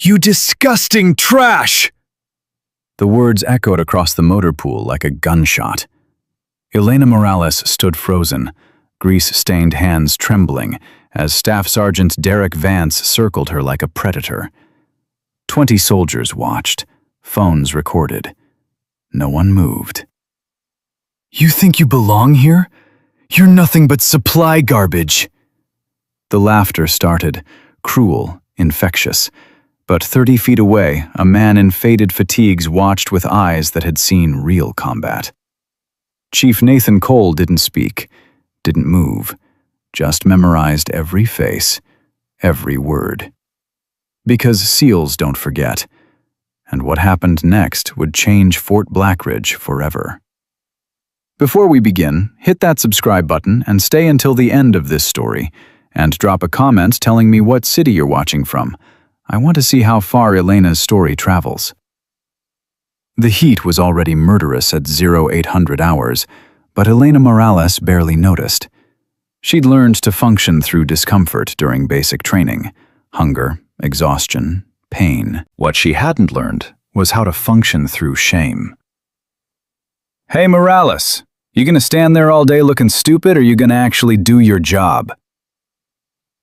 You disgusting trash! The words echoed across the motor pool like a gunshot. Elena Morales stood frozen, grease-stained hands trembling, as Staff Sergeant Derek Vance circled her like a predator. 20 soldiers watched, phones recorded. No one moved. You think you belong here? You're nothing but supply garbage. The laughter started, cruel, infectious. But 30 feet away, a man in faded fatigues watched with eyes that had seen real combat. Chief Nathan Cole didn't speak, didn't move, just memorized every face, every word. Because SEALs don't forget, and what happened next would change Fort Blackridge forever. Before we begin, hit that subscribe button and stay until the end of this story, and drop a comment telling me what city you're watching from. I want to see how far Elena's story travels. The heat was already murderous at 0800 hours, but Elena Morales barely noticed. She'd learned to function through discomfort during basic training, hunger, exhaustion, pain. What she hadn't learned was how to function through shame. Hey Morales, you gonna stand there all day looking stupid, or you gonna actually do your job?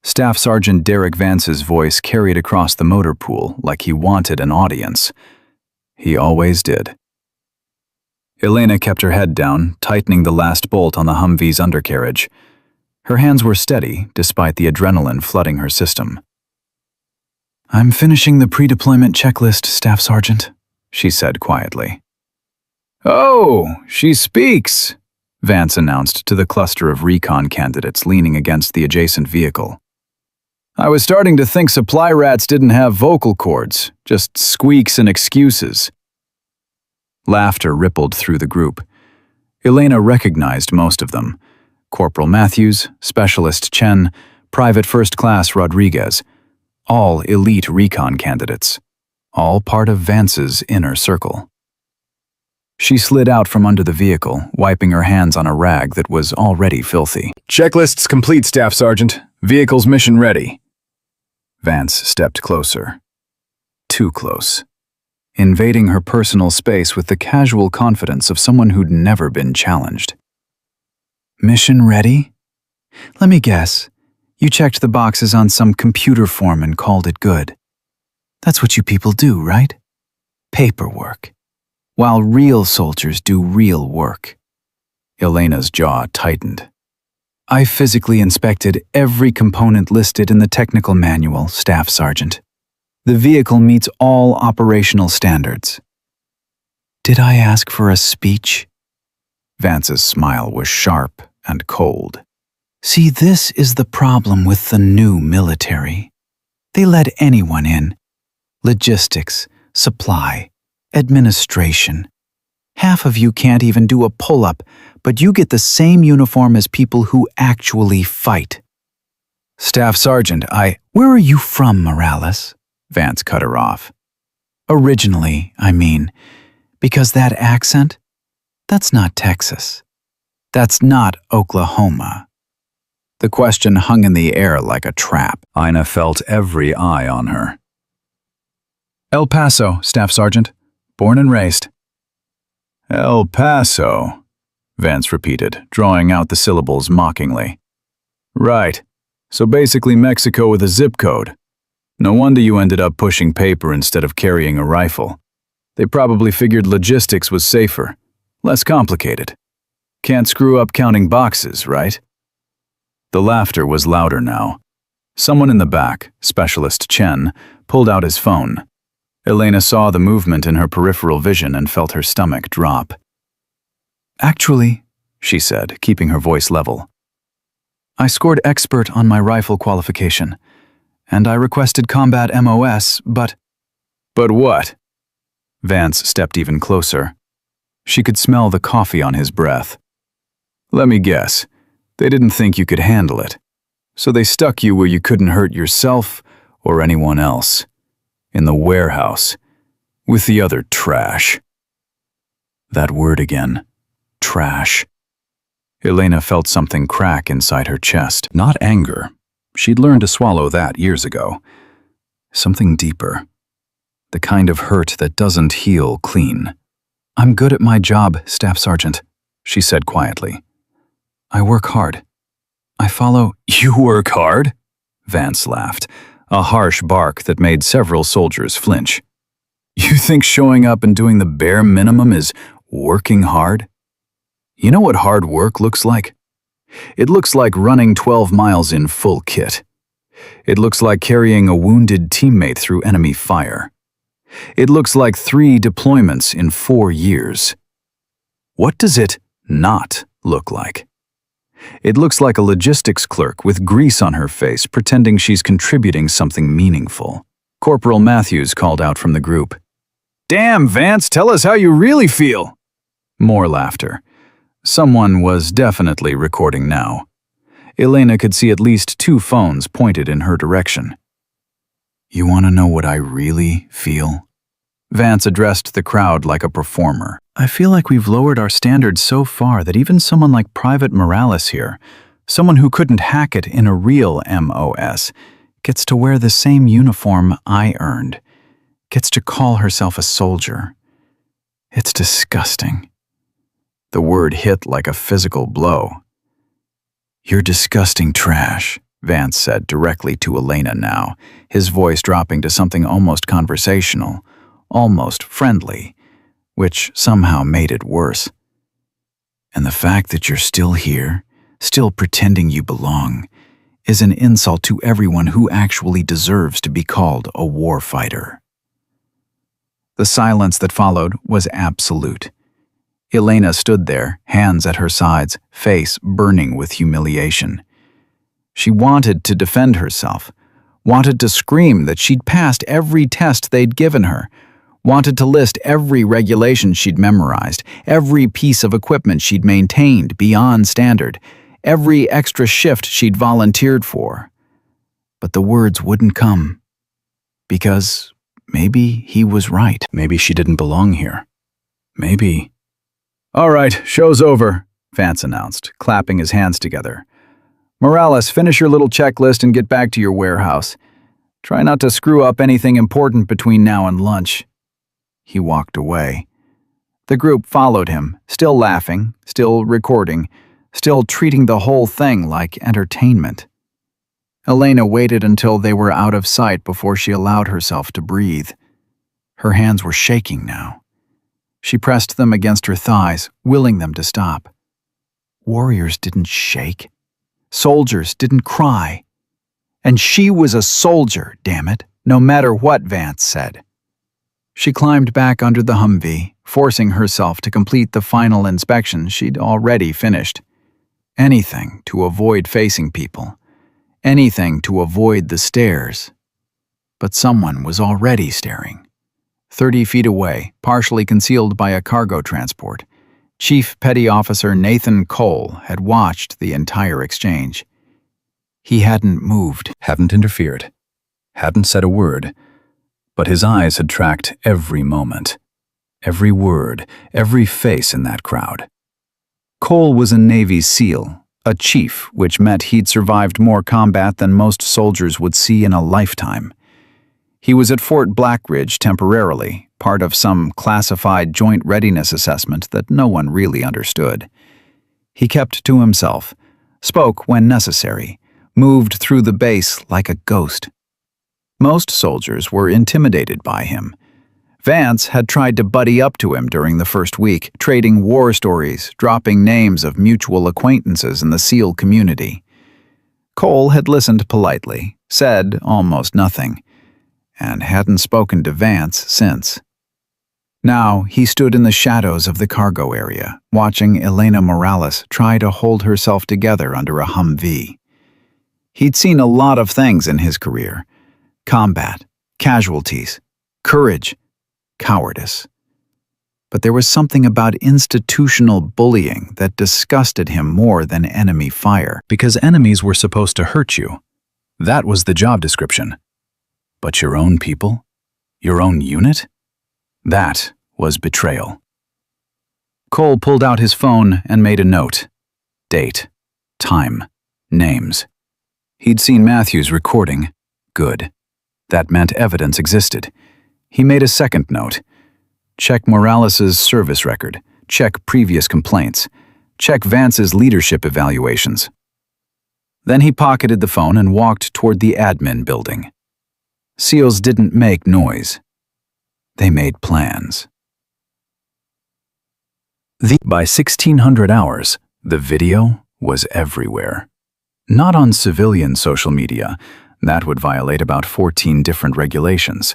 Staff Sergeant Derek Vance's voice carried across the motor pool like he wanted an audience. He always did. Elena kept her head down, tightening the last bolt on the Humvee's undercarriage. Her hands were steady, despite the adrenaline flooding her system. I'm finishing the pre-deployment checklist, Staff Sergeant, she said quietly. Oh, she speaks, Vance announced to the cluster of recon candidates leaning against the adjacent vehicle. I was starting to think supply rats didn't have vocal cords, just squeaks and excuses. Laughter rippled through the group. Elena recognized most of them. Corporal Matthews, Specialist Chen, Private First Class Rodriguez. All elite recon candidates. All part of Vance's inner circle. She slid out from under the vehicle, wiping her hands on a rag that was already filthy. Checklist's complete, Staff Sergeant. Vehicle's mission ready. Vance stepped closer. Too close. Invading her personal space with the casual confidence of someone who'd never been challenged. Mission ready? Let me guess. You checked the boxes on some computer form and called it good. That's what you people do, right? Paperwork. While real soldiers do real work. Elena's jaw tightened. I physically inspected every component listed in the technical manual, Staff Sergeant. The vehicle meets all operational standards. Did I ask for a speech? Vance's smile was sharp and cold. See, this is the problem with the new military. They let anyone in. Logistics, supply, administration. Half of you can't even do a pull-up, but you get the same uniform as people who actually fight. Staff Sergeant, Where are you from, Morales? Vance cut her off. Originally, I mean, because that accent, that's not Texas. That's not Oklahoma. The question hung in the air like a trap. Ina felt every eye on her. El Paso, Staff Sergeant. Born and raised. El Paso, Vance repeated, drawing out the syllables mockingly. Right. So basically Mexico with a zip code. No wonder you ended up pushing paper instead of carrying a rifle. They probably figured logistics was safer, less complicated. Can't screw up counting boxes, right? The laughter was louder now. Someone in the back, Specialist Chen, pulled out his phone. Elena saw the movement in her peripheral vision and felt her stomach drop. Actually, she said, keeping her voice level, I scored expert on my rifle qualification, and I requested combat MOS, but... But what? Vance stepped even closer. She could smell the coffee on his breath. Let me guess, they didn't think you could handle it, so they stuck you where you couldn't hurt yourself or anyone else. In the warehouse, with the other trash. That word again, trash. Elena felt something crack inside her chest. Not anger. She'd learned to swallow that years ago. Something deeper, The kind of hurt that doesn't heal clean. "I'm good at my job, Staff Sergeant," she said quietly. "I work hard. I follow—" "You work hard?" Vance laughed, a harsh bark that made several soldiers flinch. "You think showing up and doing the bare minimum is working hard? You know what hard work looks like? It looks like running 12 miles in full kit. It looks like carrying a wounded teammate through enemy fire. It looks like 3 deployments in 4 years. What does it not look like? It looks like a logistics clerk with grease on her face pretending she's contributing something meaningful." Corporal Matthews called out from the group. "Damn, Vance, tell us how you really feel." More laughter. Someone was definitely recording now. Elena could see at least 2 phones pointed in her direction. "You want to know what I really feel?" Vance addressed the crowd like a performer. "I feel like we've lowered our standards so far that even someone like Private Morales here, someone who couldn't hack it in a real MOS, gets to wear the same uniform I earned, gets to call herself a soldier. It's disgusting." The word hit like a physical blow. "You're disgusting trash," Vance said directly to Elena now, his voice dropping to something almost conversational, almost friendly, which somehow made it worse. "And the fact that you're still here, still pretending you belong, is an insult to everyone who actually deserves to be called a warfighter." The silence that followed was absolute. Elena stood there, hands at her sides, face burning with humiliation. She wanted to defend herself, wanted to scream that she'd passed every test they'd given her, wanted to list every regulation she'd memorized, every piece of equipment she'd maintained beyond standard, every extra shift she'd volunteered for. But the words wouldn't come. Because maybe he was right. Maybe she didn't belong here. Maybe. "All right, show's over," Vance announced, clapping his hands together. "Morales, finish your little checklist and get back to your warehouse. Try not to screw up anything important between now and lunch." He walked away. The group followed him, still laughing, still recording, still treating the whole thing like entertainment. Elena waited until they were out of sight before she allowed herself to breathe. Her hands were shaking now. She pressed them against her thighs, willing them to stop. Warriors didn't shake. Soldiers didn't cry. And she was a soldier, damn it, no matter what Vance said. She climbed back under the Humvee, forcing herself to complete the final inspection she'd already finished. Anything to avoid facing people. Anything to avoid the stares. But someone was already staring. 30 feet away, partially concealed by a cargo transport, Chief Petty Officer Nathan Cole had watched the entire exchange. He hadn't moved, hadn't interfered, hadn't said a word, but his eyes had tracked every moment, every word, every face in that crowd. Cole was a Navy SEAL, a chief, which meant he'd survived more combat than most soldiers would see in a lifetime. He was at Fort Blackridge temporarily, part of some classified joint readiness assessment that no one really understood. He kept to himself, spoke when necessary, moved through the base like a ghost. Most soldiers were intimidated by him. Vance had tried to buddy up to him during the first week, trading war stories, dropping names of mutual acquaintances in the SEAL community. Cole had listened politely, said almost nothing, and hadn't spoken to Vance since. Now he stood in the shadows of the cargo area, watching Elena Morales try to hold herself together under a Humvee. He'd seen a lot of things in his career: combat, casualties, courage, cowardice. But there was something about institutional bullying that disgusted him more than enemy fire, because enemies were supposed to hurt you. That was the job description. But your own people? Your own unit? That was betrayal. Cole pulled out his phone and made a note. Date, time, names. He'd seen Matthews recording. Good. That meant evidence existed. He made a second note. Check Morales's service record. Check previous complaints. Check Vance's leadership evaluations. Then he pocketed the phone and walked toward the admin building. SEALs didn't make noise. They made plans. By 1600 hours, the video was everywhere. Not on civilian social media, that would violate about 14 different regulations,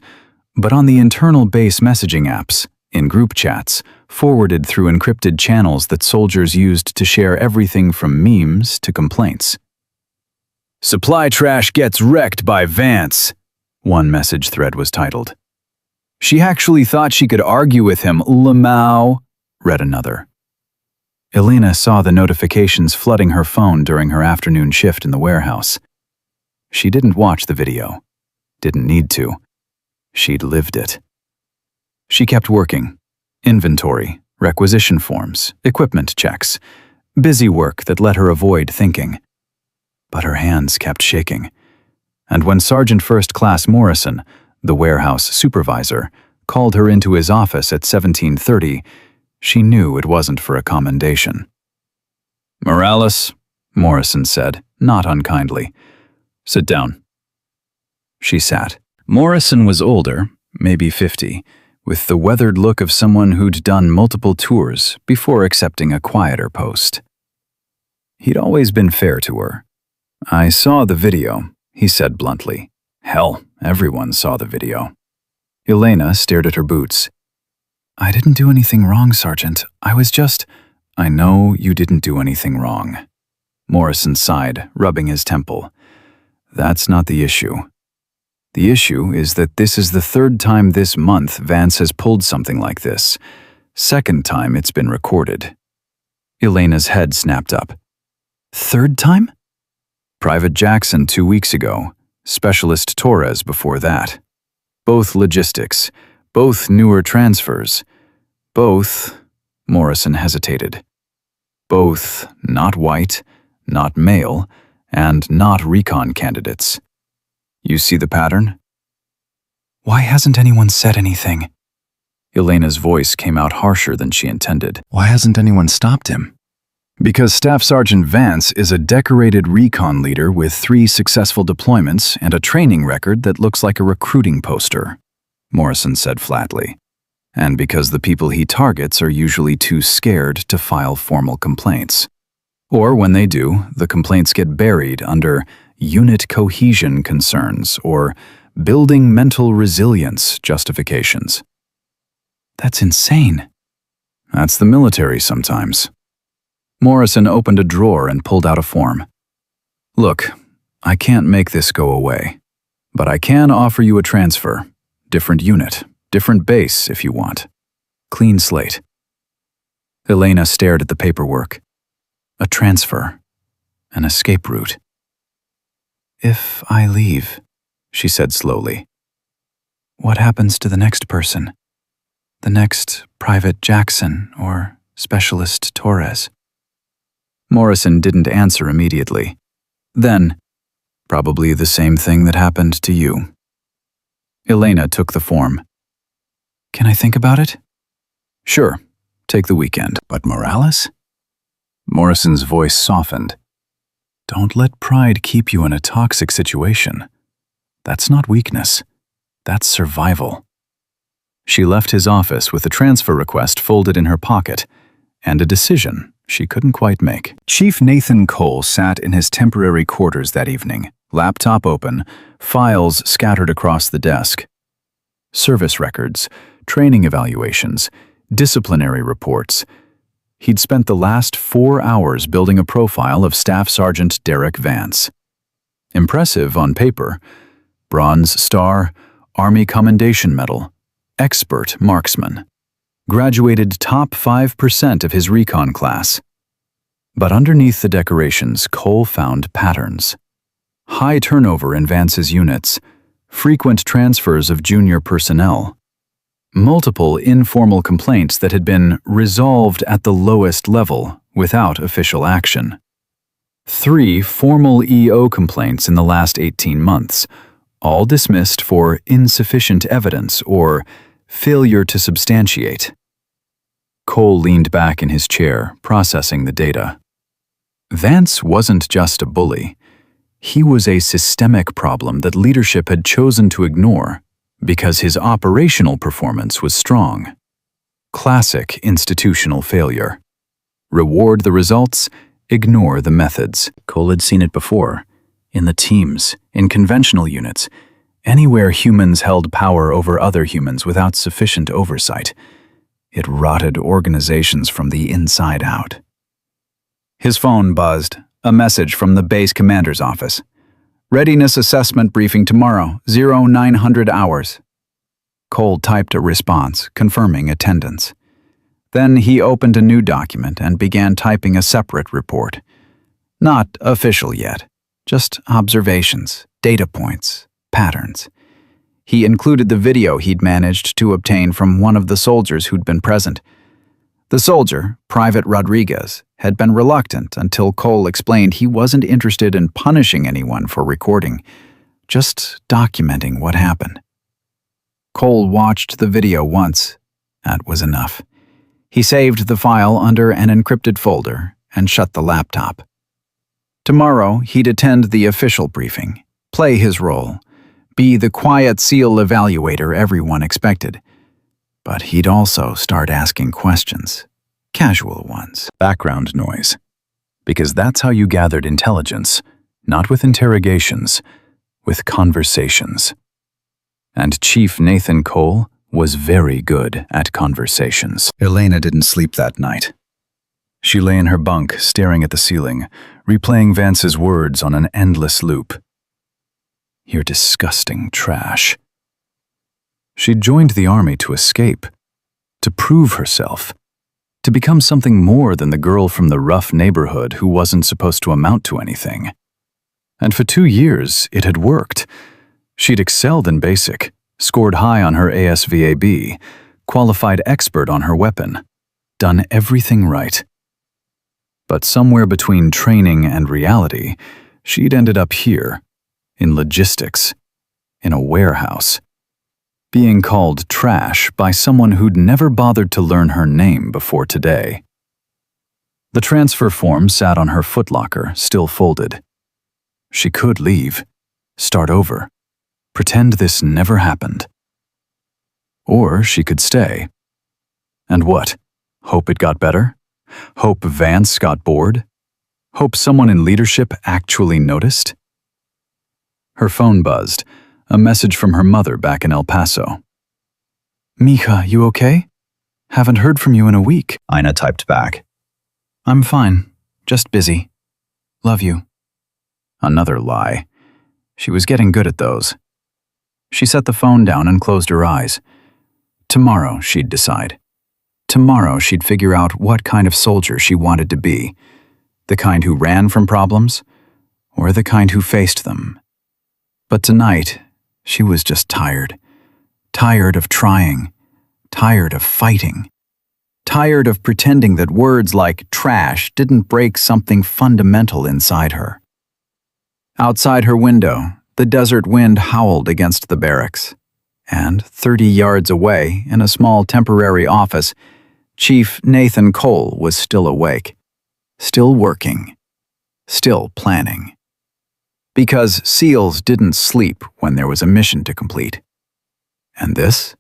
but on the internal base messaging apps, in group chats, forwarded through encrypted channels that soldiers used to share everything from memes to complaints. "Supply trash gets wrecked by Vance," one message thread was titled. "She actually thought she could argue with him, Lamau," read another. Elena saw the notifications flooding her phone during her afternoon shift in the warehouse. She didn't watch the video. Didn't need to. She'd lived it. She kept working. Inventory, requisition forms, equipment checks. Busy work that let her avoid thinking. But her hands kept shaking. And when Sergeant First Class Morrison, the warehouse supervisor, called her into his office at 17:30, she knew it wasn't for a commendation. "Morales," Morrison said, not unkindly. "Sit down." She sat. Morrison was older, maybe 50, with the weathered look of someone who'd done multiple tours before accepting a quieter post. He'd always been fair to her. "I saw the video," he said bluntly. Hell, everyone saw the video. Elena stared at her boots. "I didn't do anything wrong, Sergeant. I was just—" "I know you didn't do anything wrong." Morrison sighed, rubbing his temple. "That's not the issue. The issue is that this is the third time this month Vance has pulled something like this. Second time it's been recorded." Elena's head snapped up. "Third time?" "Private Jackson 2 weeks ago. Specialist Torres before that. Both logistics. Both newer transfers. Both," Morrison hesitated. "Both not white, not male, and not recon candidates. You see the pattern?" "Why hasn't anyone said anything?" Elena's voice came out harsher than she intended. "Why hasn't anyone stopped him?" "Because Staff Sergeant Vance is a decorated recon leader with 3 successful deployments and a training record that looks like a recruiting poster," Morrison said flatly. "And because the people he targets are usually too scared to file formal complaints. Or when they do, the complaints get buried under unit cohesion concerns or building mental resilience justifications." "That's insane." "That's the military sometimes." Morrison opened a drawer and pulled out a form. "Look, I can't make this go away, but I can offer you a transfer. Different unit, different base if you want. Clean slate." Elena stared at the paperwork. A transfer. An escape route. "If I leave," she said slowly, "what happens to the next person? The next Private Jackson or Specialist Torres?" Morrison didn't answer immediately. Then, "Probably the same thing that happened to you." Elena took the form. "Can I think about it?" "Sure, take the weekend." "But Morales?" Morrison's voice softened. "Don't let pride keep you in a toxic situation. That's not weakness. That's survival." She left his office with a transfer request folded in her pocket and a decision she couldn't quite make. Chief Nathan Cole sat in his temporary quarters that evening, laptop open, files scattered across the desk. Service records, training evaluations, disciplinary reports. He'd spent the last 4 hours building a profile of Staff Sergeant Derek Vance. Impressive on paper. Bronze Star, Army Commendation Medal, expert marksman. Graduated top 5% of his recon class. But underneath the decorations, Cole found patterns. High turnover in Vance's units, frequent transfers of junior personnel, multiple informal complaints that had been resolved at the lowest level without official action. 3 formal EO complaints in the last 18 months, all dismissed for insufficient evidence or failure to substantiate. Cole leaned back in his chair, processing the data. Vance wasn't just a bully. He was a systemic problem that leadership had chosen to ignore because his operational performance was strong. Classic institutional failure. Reward the results, ignore the methods. Cole had seen it before. In the teams, in conventional units, anywhere humans held power over other humans without sufficient oversight. It rotted organizations from the inside out. His phone buzzed, a message from the base commander's office. Readiness assessment briefing tomorrow, 0900 hours. Cole typed a response, confirming attendance. Then he opened a new document and began typing a separate report. Not official yet, just observations, data points, patterns. He included the video he'd managed to obtain from one of the soldiers who'd been present. The soldier, Private Rodriguez, had been reluctant until Cole explained he wasn't interested in punishing anyone for recording, just documenting what happened. Cole watched the video once. That was enough. He saved the file under an encrypted folder and shut the laptop. Tomorrow, he'd attend the official briefing, play his role, be the quiet SEAL evaluator everyone expected. But he'd also start asking questions, casual ones. Background noise. Because that's how you gathered intelligence, not with interrogations, with conversations. And Chief Nathan Cole was very good at conversations. Elena didn't sleep that night. She lay in her bunk, staring at the ceiling, replaying Vance's words on an endless loop. You're disgusting trash. She'd joined the army to escape, to prove herself, to become something more than the girl from the rough neighborhood who wasn't supposed to amount to anything. And for 2 years, it had worked. She'd excelled in basic, scored high on her ASVAB, qualified expert on her weapon, done everything right. But somewhere between training and reality, she'd ended up here, in logistics, in a warehouse, being called trash by someone who'd never bothered to learn her name before today. The transfer form sat on her footlocker, still folded. She could leave, start over, pretend this never happened. Or she could stay. And what? Hope it got better? Hope Vance got bored? Hope someone in leadership actually noticed? Her phone buzzed, a message from her mother back in El Paso. Mija, you okay? Haven't heard from you in a week, Ina typed back. I'm fine, just busy. Love you. Another lie. She was getting good at those. She set the phone down and closed her eyes. Tomorrow, she'd decide. Tomorrow, she'd figure out what kind of soldier she wanted to be. The kind who ran from problems, or the kind who faced them. But tonight, she was just tired. Tired of trying. Tired of fighting. Tired of pretending that words like trash didn't break something fundamental inside her. Outside her window, the desert wind howled against the barracks. And 30 yards away, in a small temporary office, Chief Nathan Cole was still awake. Still working. Still planning. Because SEALs didn't sleep when there was a mission to complete. And this?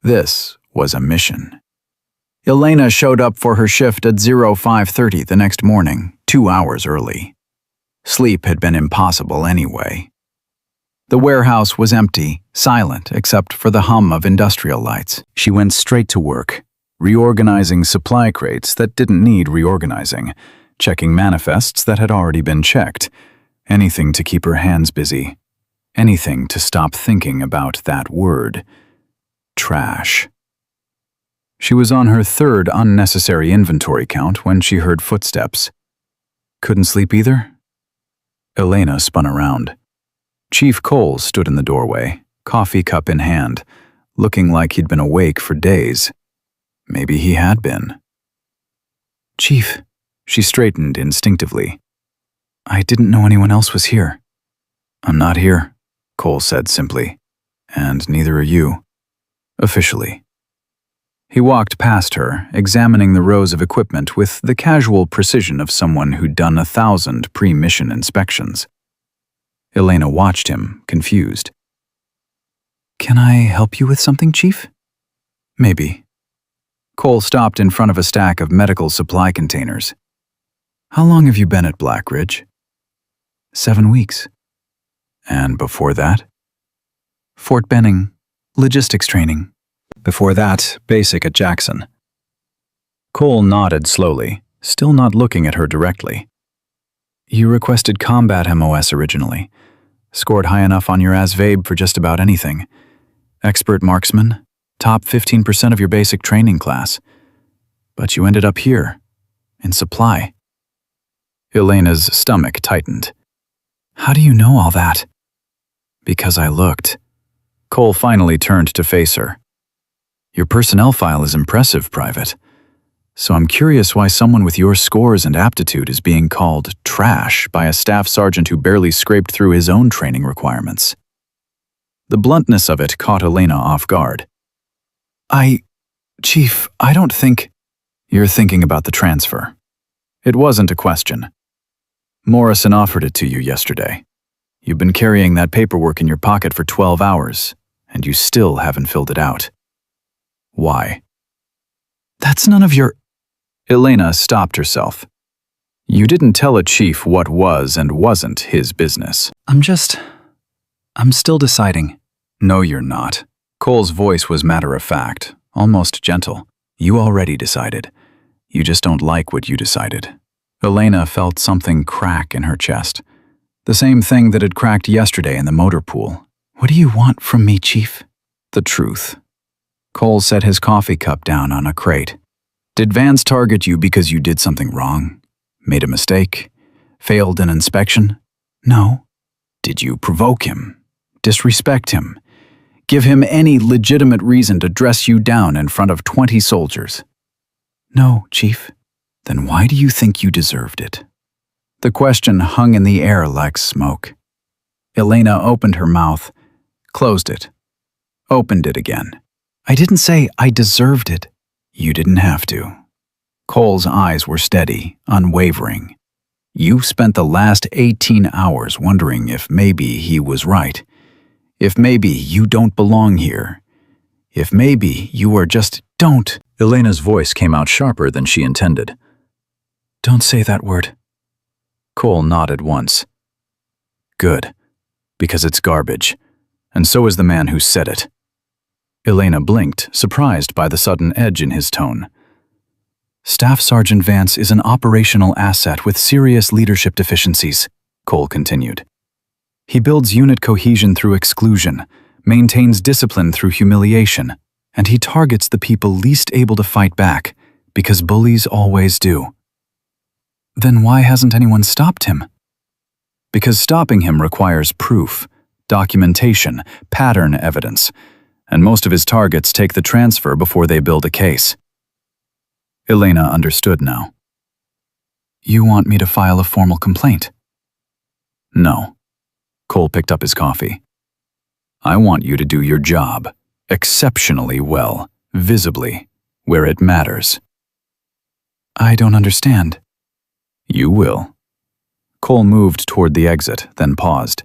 This was a mission. Elena showed up for her shift at 0530 the next morning, 2 hours early. Sleep had been impossible anyway. The warehouse was empty, silent except for the hum of industrial lights. She went straight to work, reorganizing supply crates that didn't need reorganizing, checking manifests that had already been checked. Anything to keep her hands busy. Anything to stop thinking about that word. Trash. She was on her third unnecessary inventory count when she heard footsteps. Couldn't sleep either? Elena spun around. Chief Cole stood in the doorway, coffee cup in hand, looking like he'd been awake for days. Maybe he had been. Chief, she straightened instinctively. I didn't know anyone else was here. I'm not here. Cole said simply. And neither are you. Officially. He walked past her, examining the rows of equipment with the casual precision of someone who'd done 1,000 pre-mission inspections. Elena watched him, confused. Can I help you with something, Chief? Maybe. Cole stopped in front of a stack of medical supply containers. How long have you been at Black Ridge? 7 weeks. And before that? Fort Benning, logistics training. Before that, basic at Jackson. Cole nodded slowly, still not looking at her directly. You requested combat MOS originally. Scored high enough on your ASVAB for just about anything. Expert marksman, top 15% of your basic training class. But you ended up here, in supply. Elena's stomach tightened. How do you know all that? Because I looked. Cole finally turned to face her. Your personnel file is impressive, Private. So I'm curious why someone with your scores and aptitude is being called trash by a staff sergeant who barely scraped through his own training requirements. The bluntness of it caught Elena off guard. Chief, I don't think... You're thinking about the transfer. It wasn't a question. Morrison offered it to you yesterday. You've been carrying that paperwork in your pocket for 12 hours, and you still haven't filled it out. Why? That's none of your... Elena stopped herself. You didn't tell a chief what was and wasn't his business. I'm still deciding. No, you're not. Cole's voice was matter-of-fact, almost gentle. You already decided. You just don't like what you decided. Elena felt something crack in her chest. The same thing that had cracked yesterday in the motor pool. What do you want from me, Chief? The truth. Cole set his coffee cup down on a crate. Did Vance target you because you did something wrong? Made a mistake? Failed an inspection? No. Did you provoke him? Disrespect him? Give him any legitimate reason to dress you down in front of 20 soldiers? No, Chief. Then why do you think you deserved it? The question hung in the air like smoke. Elena opened her mouth, closed it, opened it again. I didn't say I deserved it. You didn't have to. Cole's eyes were steady, unwavering. You've spent the last 18 hours wondering if maybe he was right. If maybe you don't belong here. If maybe you are just don't. Elena's voice came out sharper than she intended. Don't say that word. Cole nodded once. Good, because it's garbage, and so is the man who said it. Elena blinked, surprised by the sudden edge in his tone. Staff Sergeant Vance is an operational asset with serious leadership deficiencies, Cole continued. He builds unit cohesion through exclusion, maintains discipline through humiliation, and he targets the people least able to fight back, because bullies always do. Then why hasn't anyone stopped him? Because stopping him requires proof, documentation, pattern evidence, and most of his targets take the transfer before they build a case. Elena understood now. You want me to file a formal complaint? No. Cole picked up his coffee. I want you to do your job, exceptionally well, visibly, where it matters. I don't understand. You will. Cole moved toward the exit, then paused.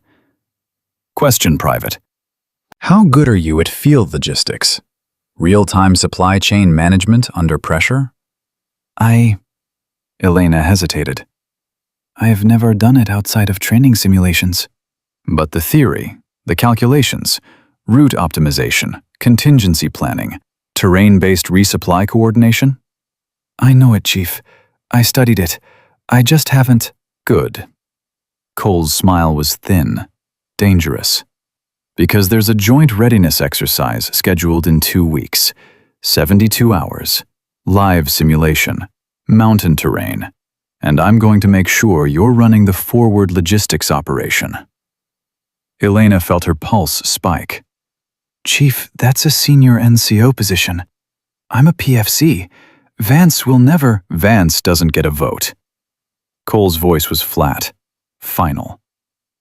Question, Private. How good are you at field logistics? Real-time supply chain management under pressure? Elena hesitated. I have never done it outside of training simulations. But the theory, the calculations, route optimization, contingency planning, terrain-based resupply coordination? I know it, Chief. I studied it. I just haven't... Good. Cole's smile was thin, dangerous. Because there's a joint readiness exercise scheduled in 2 weeks, 72 hours, live simulation, mountain terrain, and I'm going to make sure you're running the forward logistics operation. Elena felt her pulse spike. Chief, that's a senior NCO position. I'm a PFC. Vance will never... Vance doesn't get a vote. Cole's voice was flat, final.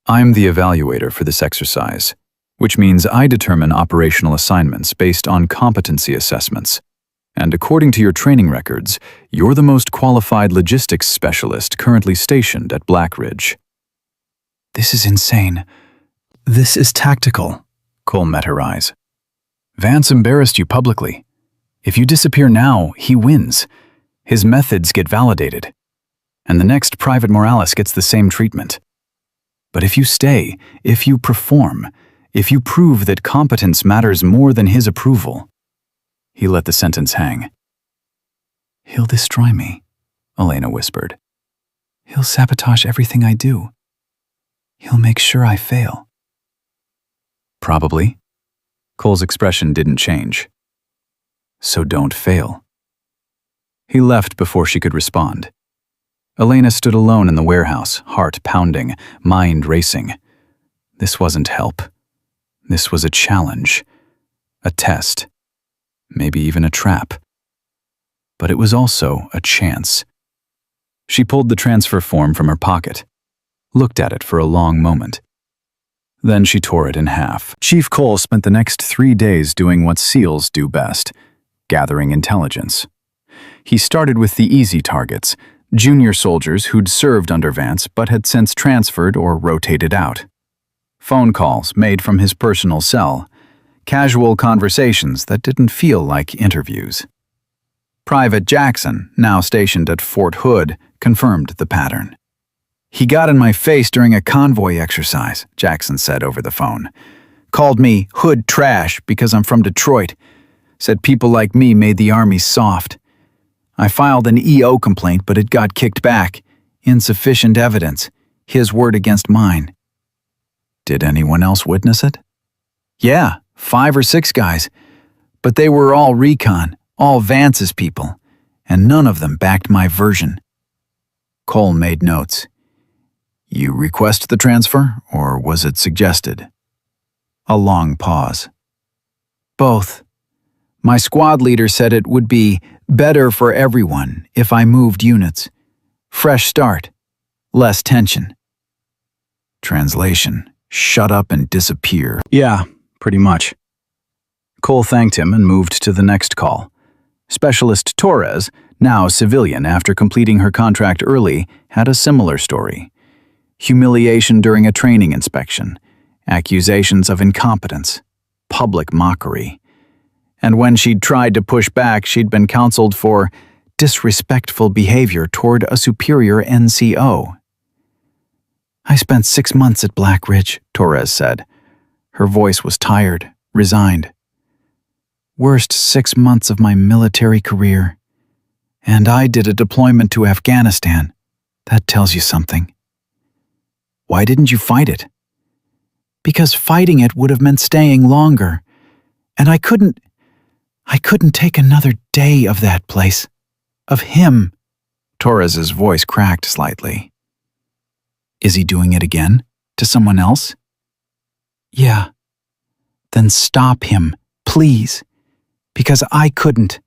I'm the evaluator for this exercise, which means I determine operational assignments based on competency assessments. And according to your training records, you're the most qualified logistics specialist currently stationed at Black Ridge. This is insane. This is tactical, Cole met her eyes. Vance embarrassed you publicly. If you disappear now, he wins. His methods get validated. And the next Private Morales gets the same treatment. But if you stay, if you perform, if you prove that competence matters more than his approval. He let the sentence hang. He'll destroy me, Elena whispered. He'll sabotage everything I do. He'll make sure I fail. Probably. Cole's expression didn't change. So don't fail. He left before she could respond. Elena stood alone in the warehouse, heart pounding, mind racing. This wasn't help. This was a challenge, a test, maybe even a trap. But it was also a chance. She pulled the transfer form from her pocket, looked at it for a long moment. Then she tore it in half. Chief Cole spent the next 3 days doing what SEALs do best, gathering intelligence. He started with the easy targets, junior soldiers who'd served under Vance but had since transferred or rotated out. Phone calls made from his personal cell, casual conversations that didn't feel like interviews. Private Jackson, now stationed at Fort Hood, confirmed the pattern. He got in my face during a convoy exercise, Jackson said over the phone. Called me hood trash because I'm from Detroit. Said people like me made the Army soft. I filed an EO complaint, but it got kicked back. Insufficient evidence. His word against mine. Did anyone else witness it? Yeah, 5 or 6 guys. But they were all recon, all Vance's people, and none of them backed my version. Cole made notes. You request the transfer, or was it suggested? A long pause. Both. My squad leader said it would be better for everyone if I moved units. Fresh start. Less tension. Translation. Shut up and disappear. Yeah, pretty much. Cole thanked him and moved to the next call. Specialist Torres, now civilian after completing her contract early, had a similar story. Humiliation during a training inspection, accusations of incompetence, public mockery. And when she'd tried to push back, she'd been counseled for disrespectful behavior toward a superior NCO. I spent 6 months at Black Ridge, Torres said. Her voice was tired, resigned. Worst 6 months of my military career. And I did a deployment to Afghanistan. That tells you something. Why didn't you fight it? Because fighting it would have meant staying longer. And I couldn't take another day of that place. Of him. Torres's voice cracked slightly. Is he doing it again? To someone else? Yeah. Then stop him, please. Because I couldn't.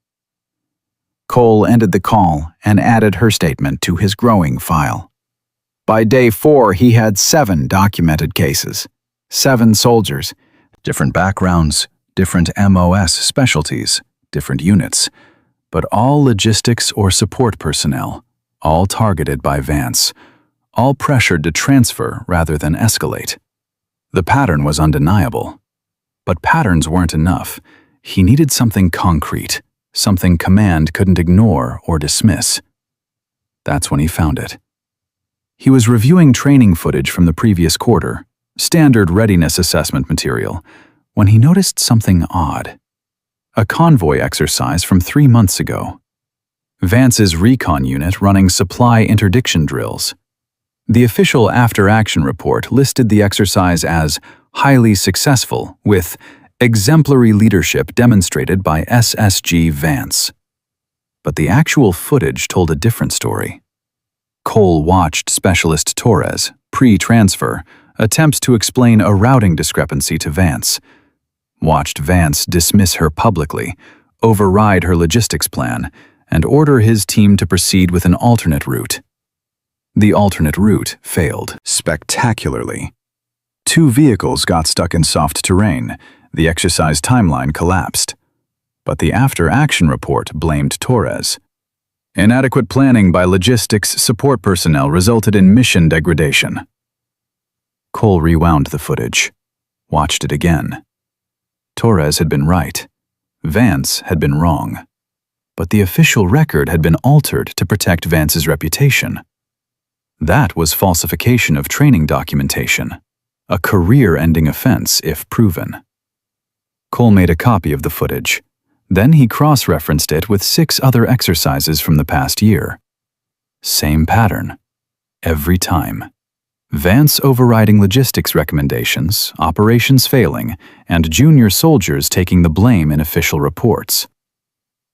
Cole ended the call and added her statement to his growing file. By day 4, he had 7 documented cases. 7 soldiers. Different backgrounds, different MOS specialties, different units, but all logistics or support personnel, all targeted by Vance, all pressured to transfer rather than escalate. The pattern was undeniable. But patterns weren't enough. He needed something concrete, something command couldn't ignore or dismiss. That's when he found it. He was reviewing training footage from the previous quarter, standard readiness assessment material, when he noticed something odd. A convoy exercise from 3 months ago. Vance's recon unit running supply interdiction drills. The official after-action report listed the exercise as highly successful with exemplary leadership demonstrated by SSG Vance. But the actual footage told a different story. Cole watched Specialist Torres, pre-transfer, attempts to explain a routing discrepancy to Vance. Watched Vance dismiss her publicly, override her logistics plan, and order his team to proceed with an alternate route. The alternate route failed spectacularly. 2 vehicles got stuck in soft terrain. The exercise timeline collapsed. But the after-action report blamed Torres. Inadequate planning by logistics support personnel resulted in mission degradation. Cole rewound the footage, watched it again. Torres had been right. Vance had been wrong. But the official record had been altered to protect Vance's reputation. That was falsification of training documentation, a career-ending offense if proven. Cole made a copy of the footage. Then he cross-referenced it with 6 other exercises from the past year. Same pattern. Every time. Vance overriding logistics recommendations, operations failing, and junior soldiers taking the blame in official reports.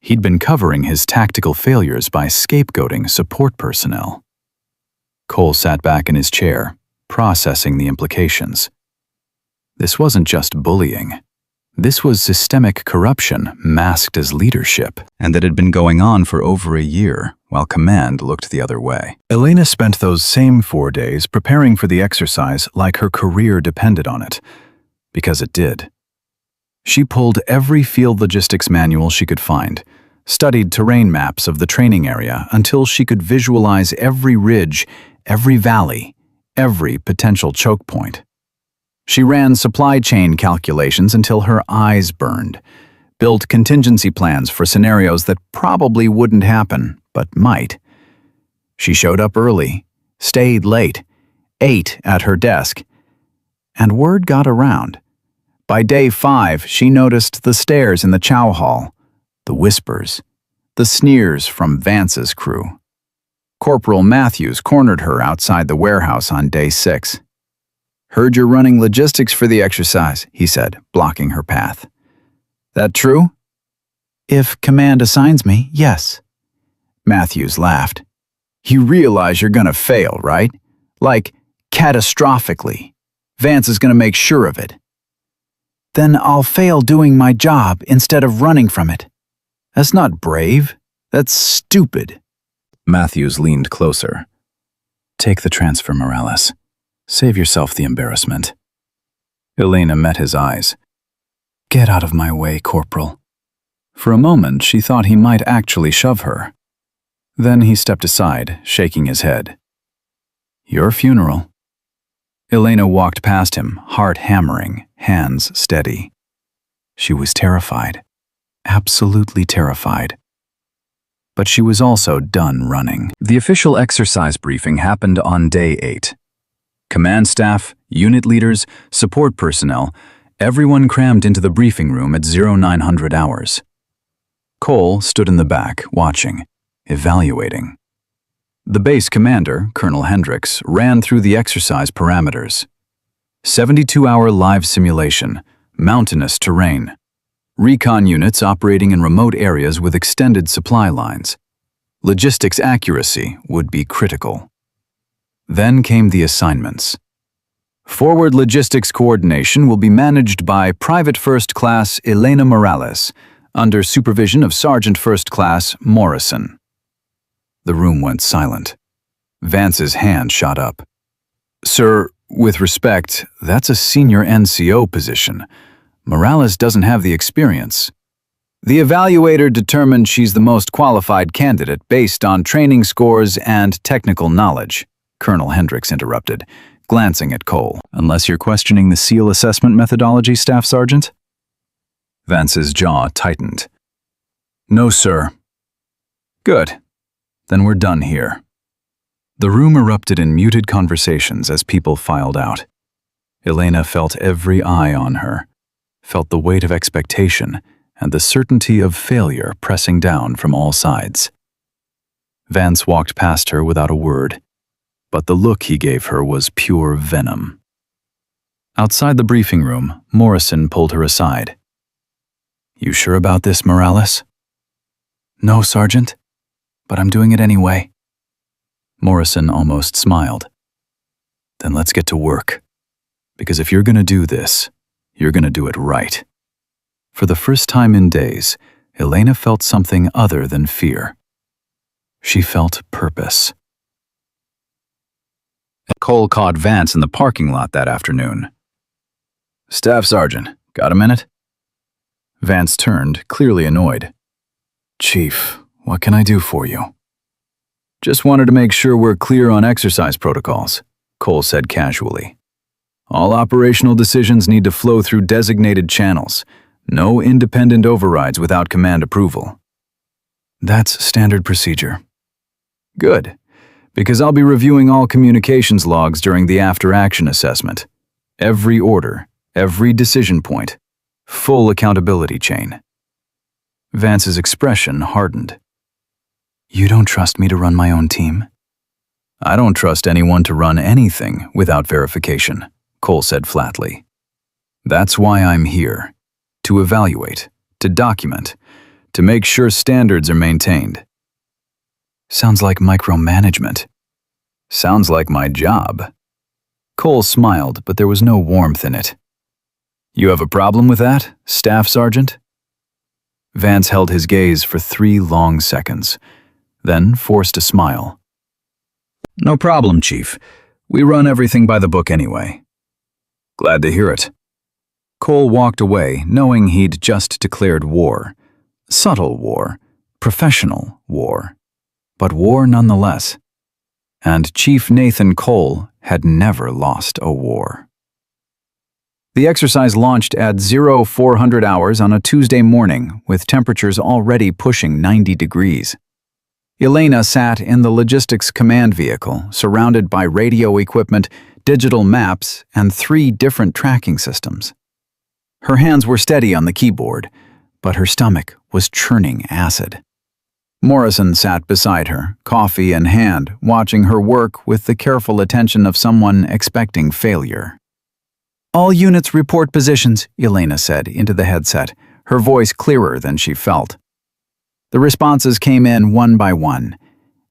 He'd been covering his tactical failures by scapegoating support personnel. Cole sat back in his chair, processing the implications. This wasn't just bullying. This was systemic corruption masked as leadership, and that had been going on for over a year, while command looked the other way. Elena spent those same 4 days preparing for the exercise like her career depended on it, because it did. She pulled every field logistics manual she could find, studied terrain maps of the training area until she could visualize every ridge, every valley, every potential choke point. She ran supply chain calculations until her eyes burned, built contingency plans for scenarios that probably wouldn't happen, but might. She showed up early, stayed late, ate at her desk, and word got around. By day 5, she noticed the stares in the chow hall, the whispers, the sneers from Vance's crew. Corporal Matthews cornered her outside the warehouse on day 6. "Heard you're running logistics for the exercise," he said, blocking her path. "That true?" "If command assigns me, yes." Matthews laughed. "You realize you're gonna fail, right? Like, catastrophically. Vance is gonna make sure of it." "Then I'll fail doing my job instead of running from it." "That's not brave. That's stupid." Matthews leaned closer. "Take the transfer, Morales. Save yourself the embarrassment." Elena met his eyes. "Get out of my way, Corporal." For a moment, she thought he might actually shove her. Then he stepped aside, shaking his head. "Your funeral." Elena walked past him, heart hammering, hands steady. She was terrified. Absolutely terrified. But she was also done running. The official exercise briefing happened on day 8. Command staff, unit leaders, support personnel, everyone crammed into the briefing room at 0900 hours. Cole stood in the back, watching, evaluating. The base commander, Colonel Hendricks, ran through the exercise parameters. 72-hour live simulation, mountainous terrain, recon units operating in remote areas with extended supply lines. Logistics accuracy would be critical. Then came the assignments. Forward logistics coordination will be managed by Private First Class Elena Morales, under supervision of Sergeant First Class Morrison. The room went silent. Vance's hand shot up. "Sir, with respect, that's a senior NCO position. Morales doesn't have the experience." "The evaluator determined she's the most qualified candidate based on training scores and technical knowledge," Colonel Hendricks interrupted, glancing at Cole. "Unless you're questioning the SEAL assessment methodology, Staff Sergeant?" Vance's jaw tightened. "No, sir." "Good. Then we're done here." The room erupted in muted conversations as people filed out. Elena felt every eye on her, felt the weight of expectation and the certainty of failure pressing down from all sides. Vance walked past her without a word, but the look he gave her was pure venom. Outside the briefing room, Morrison pulled her aside. "You sure about this, Morales?" "No, Sergeant, but I'm doing it anyway." Morrison almost smiled. "Then let's get to work. Because if you're going to do this, you're going to do it right." For the first time in days, Elena felt something other than fear. She felt purpose. Cole caught Vance in the parking lot that afternoon, Staff Sergeant, got a minute? Vance turned, clearly annoyed. Chief, what can I do for you? Just wanted to make sure we're clear on exercise protocols, Cole said casually. All operational decisions need to flow through designated channels. No independent overrides without command approval. That's standard procedure. Good, because I'll be reviewing all communications logs during the after-action assessment. Every order, every decision point, full accountability chain. Vance's expression hardened. You don't trust me to run my own team? I don't trust anyone to run anything without verification, Cole said flatly. That's why I'm here. To evaluate, to document, to make sure standards are maintained. Sounds like micromanagement. Sounds like my job. Cole smiled, but there was no warmth in it. You have a problem with that, Staff Sergeant? Vance held his gaze for 3 long seconds, then forced a smile. No problem, Chief. We run everything by the book anyway. Glad to hear it. Cole walked away, knowing he'd just declared war. Subtle war, professional war, but war nonetheless. And Chief Nathan Cole had never lost a war. The exercise launched at 0400 hours on a Tuesday morning, with temperatures already pushing 90 degrees. Elena sat in the logistics command vehicle, surrounded by radio equipment, digital maps, and 3 different tracking systems. Her hands were steady on the keyboard, but her stomach was churning acid. Morrison sat beside her, coffee in hand, watching her work with the careful attention of someone expecting failure. All units report positions, Elena said into the headset, her voice clearer than she felt. The responses came in one by one.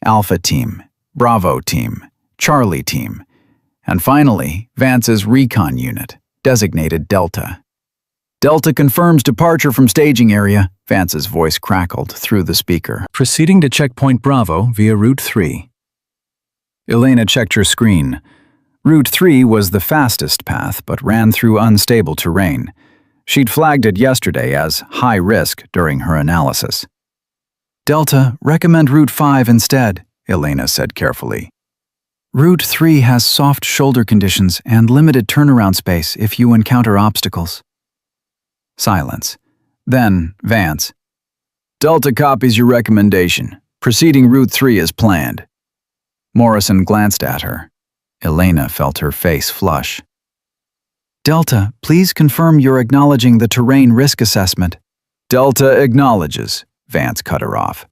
Alpha Team, Bravo Team, Charlie Team, and finally, Vance's recon unit, designated Delta. Delta confirms departure from staging area, Vance's voice crackled through the speaker. Proceeding to checkpoint Bravo via Route 3. Elena checked her screen. Route 3 was the fastest path, but ran through unstable terrain. She'd flagged it yesterday as high risk during her analysis. Delta, recommend Route 5 instead, Elena said carefully. Route 3 has soft shoulder conditions and limited turnaround space if you encounter obstacles. Silence. Then, Vance. Delta copies your recommendation. Proceeding Route 3 as planned. Morrison glanced at her. Elena felt her face flush. Delta, please confirm you're acknowledging the terrain risk assessment. Delta acknowledges, Vance cut her off.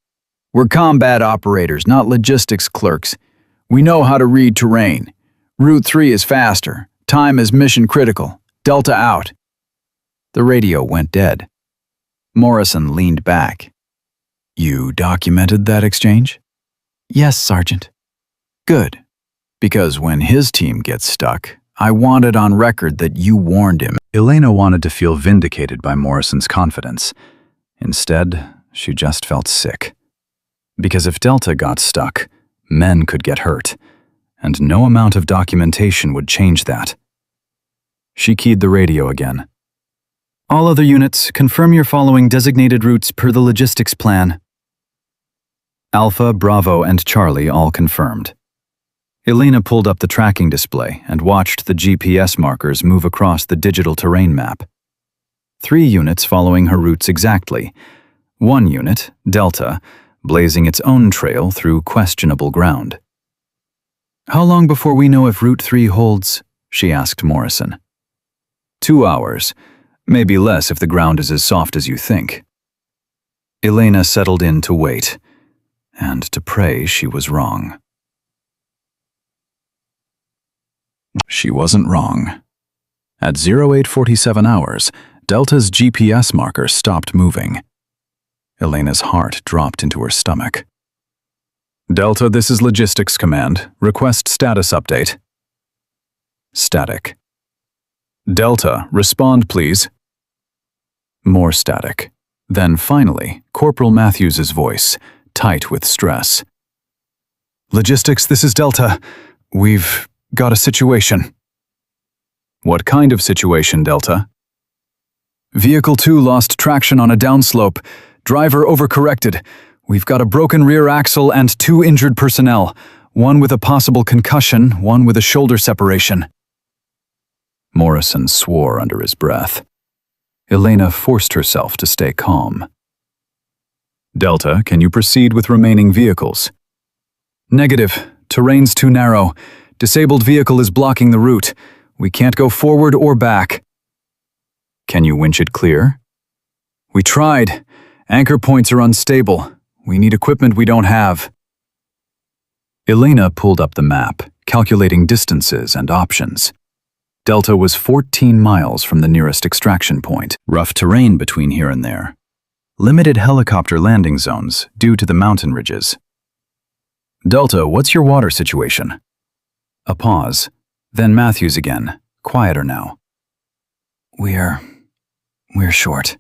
We're combat operators, not logistics clerks. We know how to read terrain. Route 3 is faster. Time is mission critical. Delta out. The radio went dead. Morrison leaned back. You documented that exchange? Yes, Sergeant. Good. Because when his team gets stuck, I want it on record that you warned him. Elena wanted to feel vindicated by Morrison's confidence. Instead, she just felt sick. Because if Delta got stuck, men could get hurt, and no amount of documentation would change that. She keyed the radio again. All other units, confirm you're following designated routes per the logistics plan. Alpha, Bravo, and Charlie all confirmed. Elena pulled up the tracking display and watched the GPS markers move across the digital terrain map. 3 units following her routes exactly. 1 unit, Delta, blazing its own trail through questionable ground. How long before we know if Route 3 holds? She asked Morrison. 2 hours. Maybe less if the ground is as soft as you think. Elena settled in to wait, and to pray she was wrong. She wasn't wrong. At 0847 hours, Delta's GPS marker stopped moving. Elena's heart dropped into her stomach. Delta, this is Logistics Command. Request status update. Static. Delta, respond please. More static. Then finally, Corporal Matthews's voice, tight with stress. Logistics, this is Delta. We've got a situation. What kind of situation, Delta? Vehicle 2 lost traction on a downslope. Driver overcorrected. We've got a broken rear axle and 2 injured personnel. One with a possible concussion, one with a shoulder separation. Morrison swore under his breath. Elena forced herself to stay calm. Delta, can you proceed with remaining vehicles? Negative. Terrain's too narrow. Disabled vehicle is blocking the route. We can't go forward or back. Can you winch it clear? We tried. Anchor points are unstable. We need equipment we don't have. Elena pulled up the map, calculating distances and options. Delta was 14 miles from the nearest extraction point. Rough terrain between here and there. Limited helicopter landing zones due to the mountain ridges. Delta, what's your water situation? A pause. Then Matthews again, quieter now. We're short.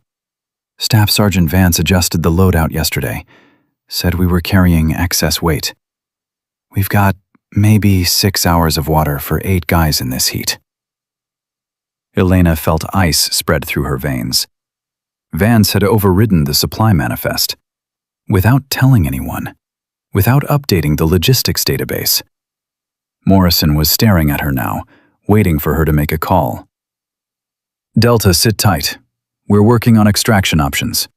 Staff Sergeant Vance adjusted the loadout yesterday. Said we were carrying excess weight. We've got maybe 6 hours of water for 8 guys in this heat. Elena felt ice spread through her veins. Vance had overridden the supply manifest. Without telling anyone. Without updating the logistics database. Morrison was staring at her now, waiting for her to make a call. Delta, sit tight. We're working on extraction options.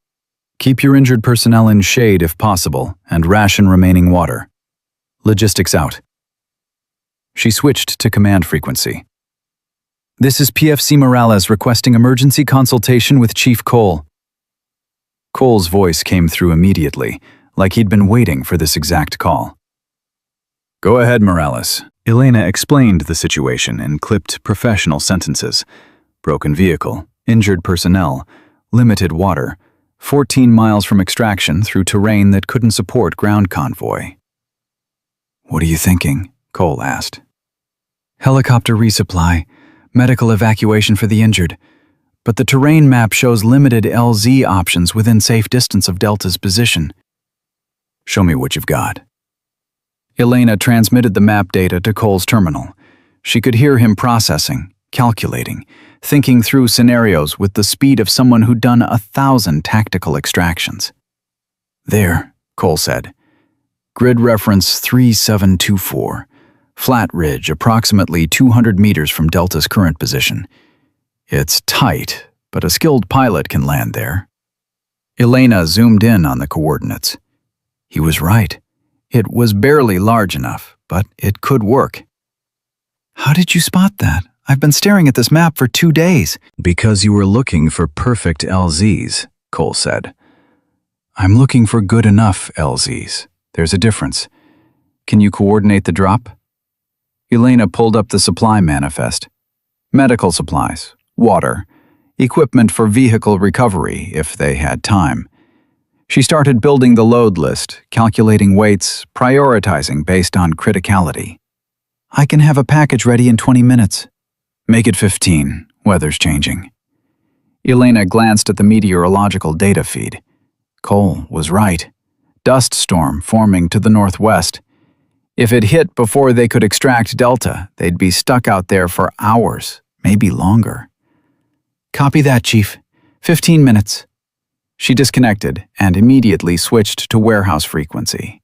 Keep your injured personnel in shade if possible, and ration remaining water. Logistics out. She switched to command frequency. This is PFC Morales requesting emergency consultation with Chief Cole. Cole's voice came through immediately, like he'd been waiting for this exact call. Go ahead, Morales. Elena explained the situation in clipped professional sentences. Broken vehicle, injured personnel, limited water, 14 miles from extraction through terrain that couldn't support ground convoy. What are you thinking? Cole asked. Helicopter resupply, medical evacuation for the injured. But the terrain map shows limited LZ options within safe distance of Delta's position. Show me what you've got. Elena transmitted the map data to Cole's terminal. She could hear him processing, calculating, thinking through scenarios with the speed of someone who'd done 1,000 tactical extractions. There, Cole said. Grid reference 3724. Flat ridge approximately 200 meters from Delta's current position. It's tight, but a skilled pilot can land there. Elena zoomed in on the coordinates. He was right. It was barely large enough, but it could work. How did you spot that? I've been staring at this map for 2 days. Because you were looking for perfect LZs, Cole said. I'm looking for good enough LZs. There's a difference. Can you coordinate the drop? Elena pulled up the supply manifest. Medical supplies, water, equipment for vehicle recovery if they had time. She started building the load list, calculating weights, prioritizing based on criticality. I can have a package ready in 20 minutes. Make it 15. Weather's changing. Elena glanced at the meteorological data feed. Cole was right. Dust storm forming to the northwest. If it hit before they could extract Delta, they'd be stuck out there for hours, maybe longer. Copy that, Chief. 15 minutes. She disconnected and immediately switched to warehouse frequency.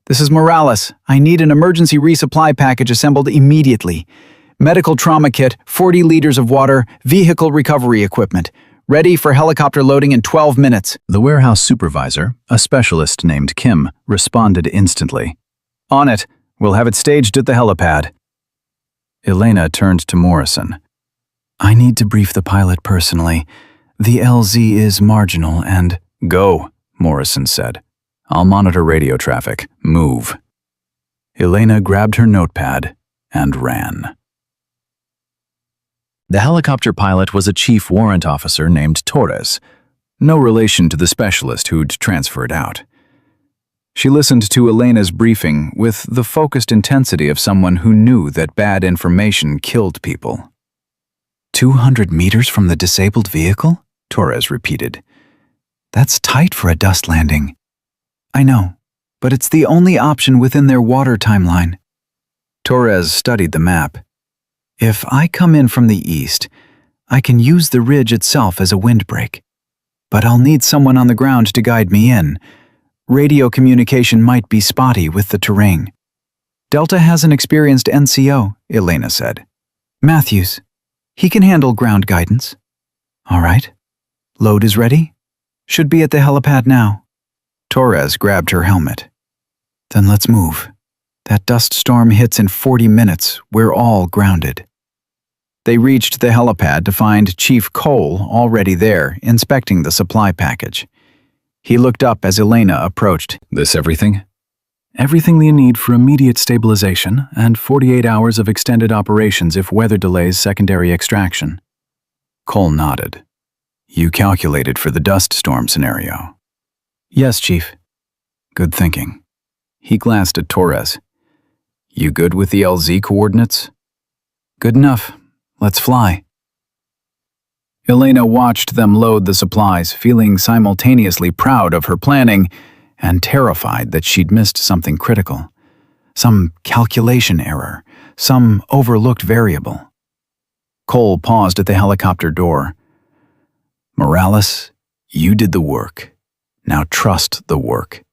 This is Morales. I need an emergency resupply package assembled immediately. Medical trauma kit, 40 liters of water, vehicle recovery equipment. Ready for helicopter loading in 12 minutes. The warehouse supervisor, a specialist named Kim, responded instantly. On it. We'll have it staged at the helipad. Elena turned to Morrison. I need to brief the pilot personally. The LZ is marginal and... Go, Morrison said. I'll monitor radio traffic. Move. Elena grabbed her notepad and ran. The helicopter pilot was a chief warrant officer named Torres, no relation to the specialist who'd transferred out. She listened to Elena's briefing with the focused intensity of someone who knew that bad information killed people. 200 meters from the disabled vehicle? Torres repeated. That's tight for a dust landing. I know, but it's the only option within their water timeline. Torres studied the map. If I come in from the east, I can use the ridge itself as a windbreak. But I'll need someone on the ground to guide me in. Radio communication might be spotty with the terrain. Delta has an experienced NCO, Elena said. Matthews. He can handle ground guidance. All right. Load is ready? Should be at the helipad now. Torres grabbed her helmet. Then let's move. That dust storm hits in 40 minutes. We're all grounded. They reached the helipad to find Chief Cole already there, inspecting the supply package. He looked up as Elena approached. This everything? Everything you need for immediate stabilization and 48 hours of extended operations if weather delays secondary extraction. Cole nodded. You calculated for the dust storm scenario? Yes, Chief. Good thinking. He glanced at Torres. You good with the LZ coordinates? Good enough. Let's fly. Elena watched them load the supplies, feeling simultaneously proud of her planning and terrified that she'd missed something critical. Some calculation error, some overlooked variable. Cole paused at the helicopter door. Morales, you did the work. Now trust the work.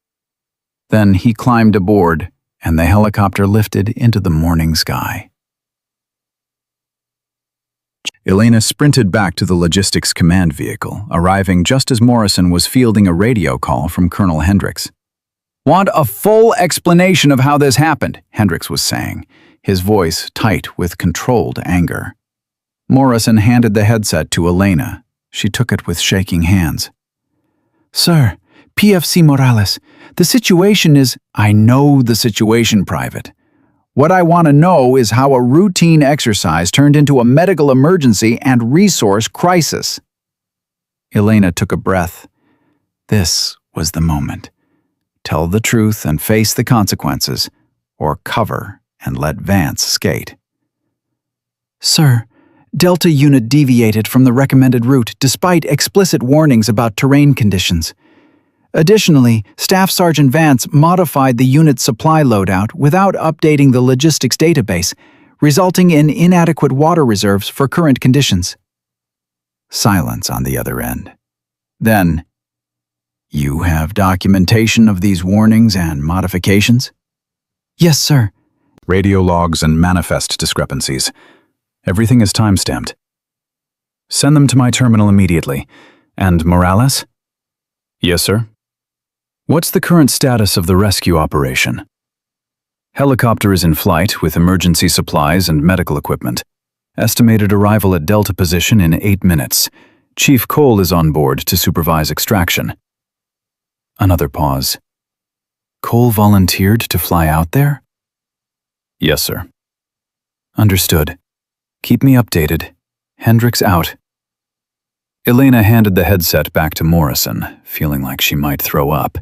Then he climbed aboard, and the helicopter lifted into the morning sky. Elena sprinted back to the logistics command vehicle, arriving just as Morrison was fielding a radio call from Colonel Hendricks. Want a full explanation of how this happened, Hendricks was saying, his voice tight with controlled anger. Morrison handed the headset to Elena. She took it with shaking hands. Sir, PFC Morales, the situation is— I know the situation, Private. What I want to know is how a routine exercise turned into a medical emergency and resource crisis. Elena took a breath. This was the moment. Tell the truth and face the consequences, or cover and let Vance skate. Sir, Delta unit deviated from the recommended route despite explicit warnings about terrain conditions. Additionally, Staff Sergeant Vance modified the unit's supply loadout without updating the logistics database, resulting in inadequate water reserves for current conditions. Silence on the other end. Then, you have documentation of these warnings and modifications? Yes, sir. Radio logs and manifest discrepancies. Everything is time-stamped. Send them to my terminal immediately. And Morales? Yes, sir. What's the current status of the rescue operation? Helicopter is in flight with emergency supplies and medical equipment. Estimated arrival at Delta position in 8 minutes. Chief Cole is on board to supervise extraction. Another pause. Cole volunteered to fly out there? Yes, sir. Understood. Keep me updated. Hendricks out. Elena handed the headset back to Morrison, feeling like she might throw up.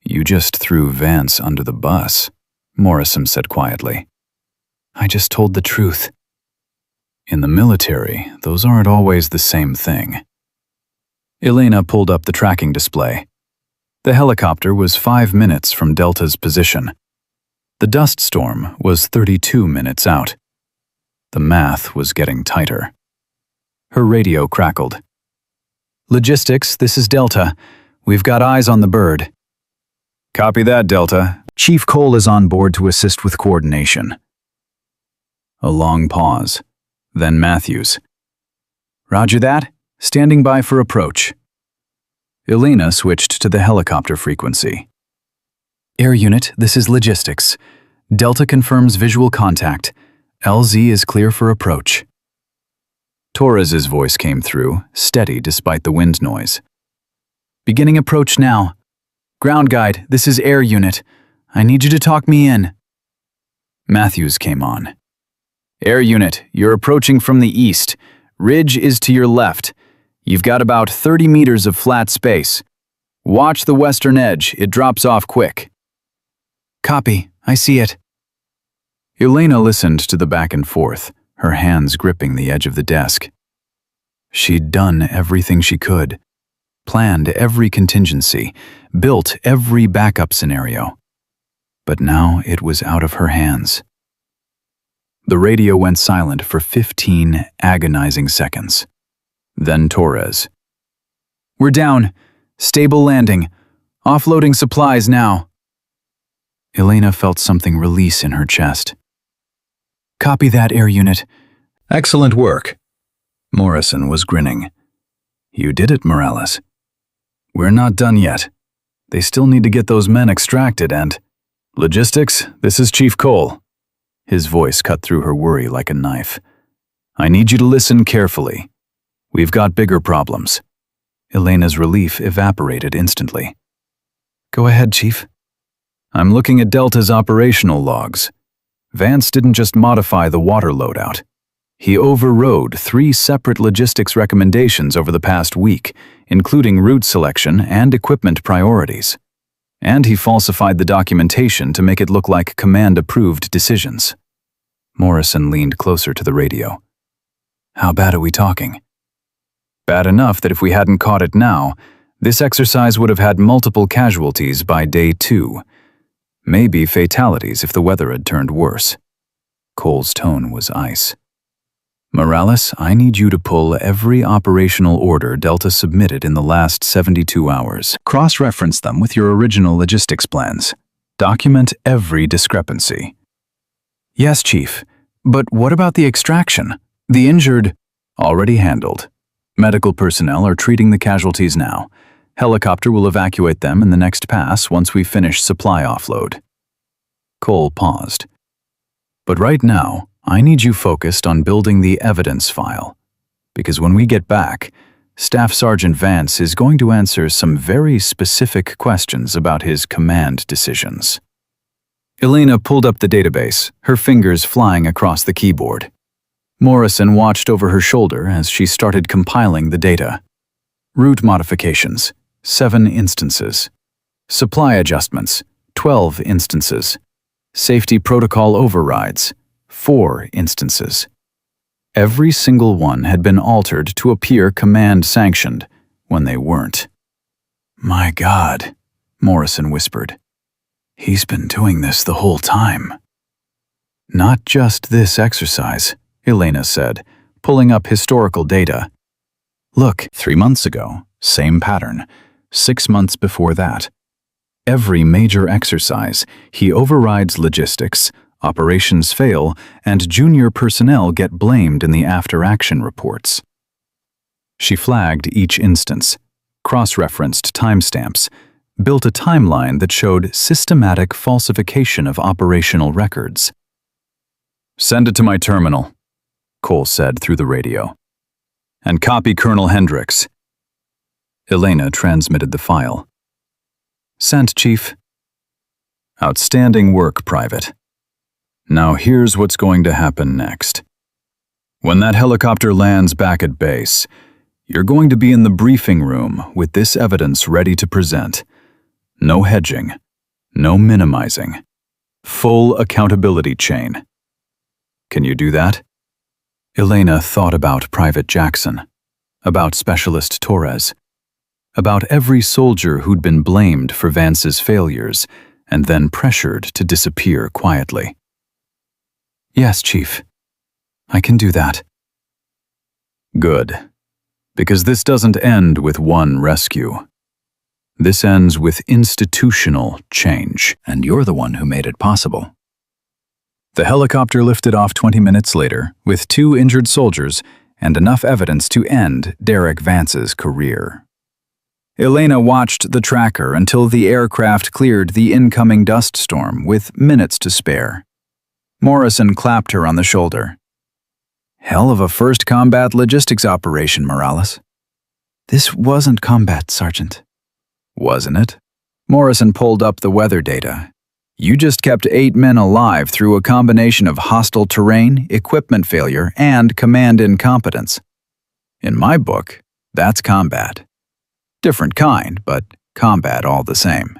You just threw Vance under the bus, Morrison said quietly. I just told the truth. In the military, those aren't always the same thing. Elena pulled up the tracking display. The helicopter was 5 minutes from Delta's position. The dust storm was 32 minutes out. The math was getting tighter. Her radio crackled. Logistics, this is Delta. We've got eyes on the bird. Copy that, Delta. Chief Cole is on board to assist with coordination. A long pause. Then Matthews. Roger that. Standing by for approach. Elena switched to the helicopter frequency. Air unit, this is logistics. Delta confirms visual contact. LZ is clear for approach. Torres's voice came through, steady despite the wind noise. Beginning approach now. Ground guide, this is air unit. I need you to talk me in. Matthews came on. Air unit, you're approaching from the east. Ridge is to your left. You've got about 30 meters of flat space. Watch the western edge, it drops off quick. Copy, I see it. Elena listened to the back and forth, her hands gripping the edge of the desk. She'd done everything she could, planned every contingency, built every backup scenario. But now it was out of her hands. The radio went silent for 15 agonizing seconds. Then Torres. "We're down. Stable landing. Offloading supplies now." Elena felt something release in her chest. "Copy that, air unit." "Excellent work." Morrison was grinning. "You did it, Morales. We're not done yet. They still need to get those men extracted and— Logistics, this is Chief Cole." His voice cut through her worry like a knife. "I need you to listen carefully. We've got bigger problems." Elena's relief evaporated instantly. "Go ahead, Chief." "I'm looking at Delta's operational logs. Vance didn't just modify the water loadout. He overrode 3 separate logistics recommendations over the past week, including route selection and equipment priorities. And he falsified the documentation to make it look like command-approved decisions." Morrison leaned closer to the radio. "How bad are we talking?" "Bad enough that if we hadn't caught it now, this exercise would have had multiple casualties by day 2. Maybe fatalities if the weather had turned worse." Cole's tone was ice. "Morales, I need you to pull every operational order Delta submitted in the last 72 hours. Cross-reference them with your original logistics plans. Document every discrepancy." "Yes, Chief. But what about the extraction? The injured—" "Already handled. Medical personnel are treating the casualties now. Helicopter will evacuate them in the next pass once we finish supply offload." Cole paused. "But right now, I need you focused on building the evidence file, because when we get back, Staff Sergeant Vance is going to answer some very specific questions about his command decisions." Elena pulled up the database, her fingers flying across the keyboard. Morrison watched over her shoulder as she started compiling the data. Route modifications, 7 instances. Supply adjustments, 12 instances. Safety protocol overrides, 4 instances. Every single one had been altered to appear command-sanctioned when they weren't. "My God," Morrison whispered. "He's been doing this the whole time." "Not just this exercise," Elena said, pulling up historical data. "Look, 3 months ago, same pattern. 6 months before that. Every major exercise, he overrides logistics, operations fail, and junior personnel get blamed in the after-action reports." She flagged each instance, cross-referenced timestamps, built a timeline that showed systematic falsification of operational records. "Send it to my terminal," Cole said through the radio. "And copy Colonel Hendricks." Elena transmitted the file. "Sent, Chief." "Outstanding work, Private. Now here's what's going to happen next. When that helicopter lands back at base, you're going to be in the briefing room with this evidence ready to present. No hedging, no minimizing. Full accountability chain. Can you do that?" Elena thought about Private Jackson, about Specialist Torres, about every soldier who'd been blamed for Vance's failures and then pressured to disappear quietly. "Yes, Chief. I can do that." "Good. Because this doesn't end with one rescue. This ends with institutional change, and you're the one who made it possible." The helicopter lifted off 20 minutes later with 2 injured soldiers and enough evidence to end Derek Vance's career. Elena watched the tracker until the aircraft cleared the incoming dust storm with minutes to spare. Morrison clapped her on the shoulder. "Hell of a first combat logistics operation, Morales." "This wasn't combat, Sergeant." "Wasn't it?" Morrison pulled up the weather data. "You just kept 8 men alive through a combination of hostile terrain, equipment failure, and command incompetence. In my book, that's combat. Different kind, but combat all the same."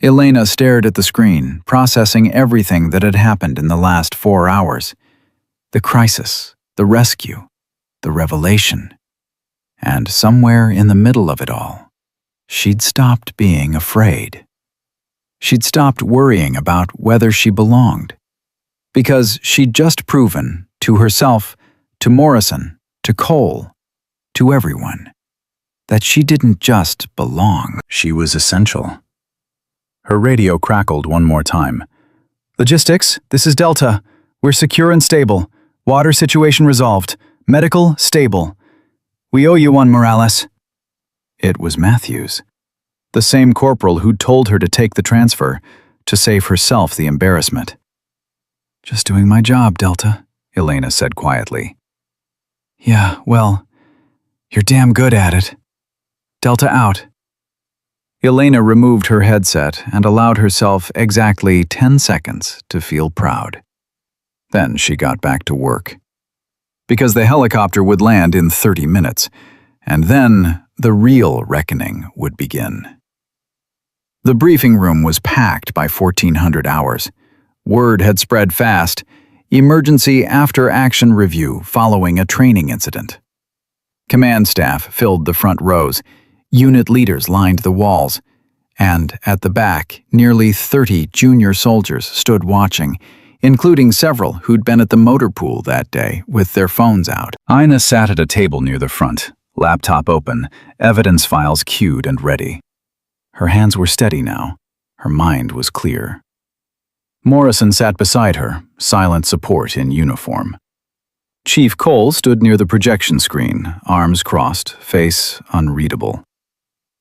Elena stared at the screen, processing everything that had happened in the last 4 hours. The crisis, the rescue, the revelation. And somewhere in the middle of it all, she'd stopped being afraid. She'd stopped worrying about whether she belonged. Because she'd just proven, to herself, to Morrison, to Cole, to everyone, that she didn't just belong. She was essential. Her radio crackled one more time. "Logistics, this is Delta. We're secure and stable. Water situation resolved. Medical, stable. We owe you one, Morales." It was Matthews, the same corporal who'd told her to take the transfer, to save herself the embarrassment. "Just doing my job, Delta," Elena said quietly. "Yeah, well, you're damn good at it. Delta out." Elena removed her headset and allowed herself exactly 10 seconds to feel proud. Then she got back to work. Because the helicopter would land in 30 minutes, and then the real reckoning would begin. The briefing room was packed by 1400 hours. Word had spread fast. Emergency after-action review following a training incident. Command staff filled the front rows. Unit leaders lined the walls. And at the back, nearly 30 junior soldiers stood watching, including several who'd been at the motor pool that day with their phones out. Ina sat at a table near the front, laptop open, evidence files queued and ready. Her hands were steady now. Her mind was clear. Morrison sat beside her, silent support in uniform. Chief Cole stood near the projection screen, arms crossed, face unreadable.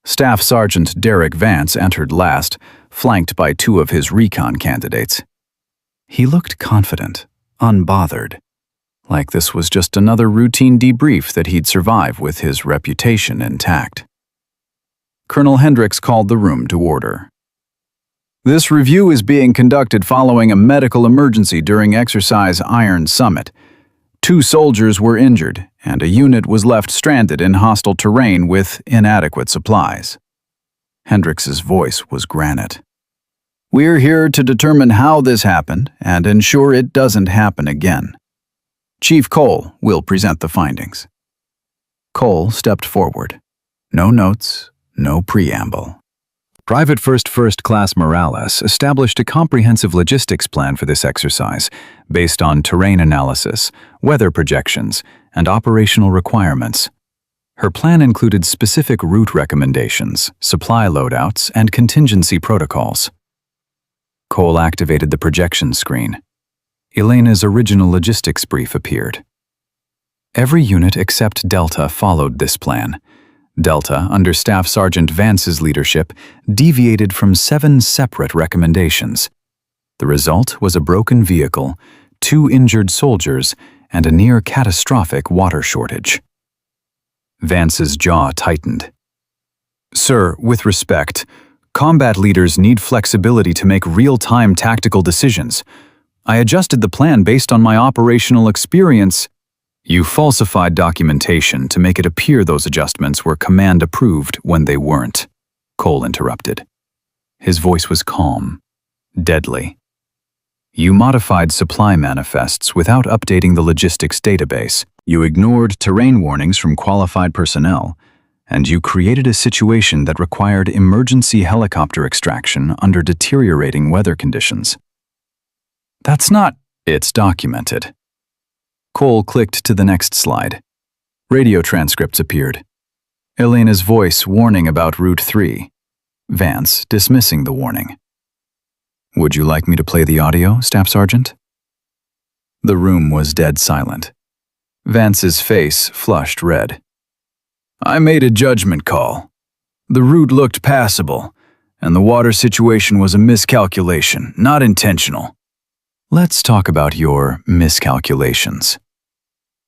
Staff Sergeant Derek Vance entered last, flanked by two of his recon candidates. He looked confident, unbothered, like this was just another routine debrief that he'd survive with his reputation intact. Colonel Hendricks called the room to order. "This review is being conducted following a medical emergency during Exercise Iron Summit. 2 soldiers were injured, and a unit was left stranded in hostile terrain with inadequate supplies." Hendricks's voice was granite. "We're here to determine how this happened and ensure it doesn't happen again. Chief Cole will present the findings." Cole stepped forward. No notes, no preamble. Private First Class Morales established a comprehensive logistics plan for this exercise based on terrain analysis, weather projections, and operational requirements. Her plan included specific route recommendations, supply loadouts, and contingency protocols. Cole activated the projection screen. Elena's original logistics brief appeared. Every unit except Delta followed this plan. Delta, under Staff Sergeant Vance's leadership, deviated from 7 separate recommendations. The result was a broken vehicle, 2 injured soldiers, and a near-catastrophic water shortage. Vance's jaw tightened. "Sir, with respect, combat leaders need flexibility to make real-time tactical decisions. I adjusted the plan based on my operational experience." "You falsified documentation to make it appear those adjustments were command-approved when they weren't," Cole interrupted. His voice was calm, deadly. "You modified supply manifests without updating the logistics database. You ignored terrain warnings from qualified personnel, and you created a situation that required emergency helicopter extraction under deteriorating weather conditions." "That's not—" "It's documented." Cole clicked to the next slide. Radio transcripts appeared. Elena's voice warning about Route 3. Vance dismissing the warning. "Would you like me to play the audio, Staff Sergeant?" The room was dead silent. Vance's face flushed red. "I made a judgment call. The route looked passable, and the water situation was a miscalculation, not intentional." "Let's talk about your miscalculations."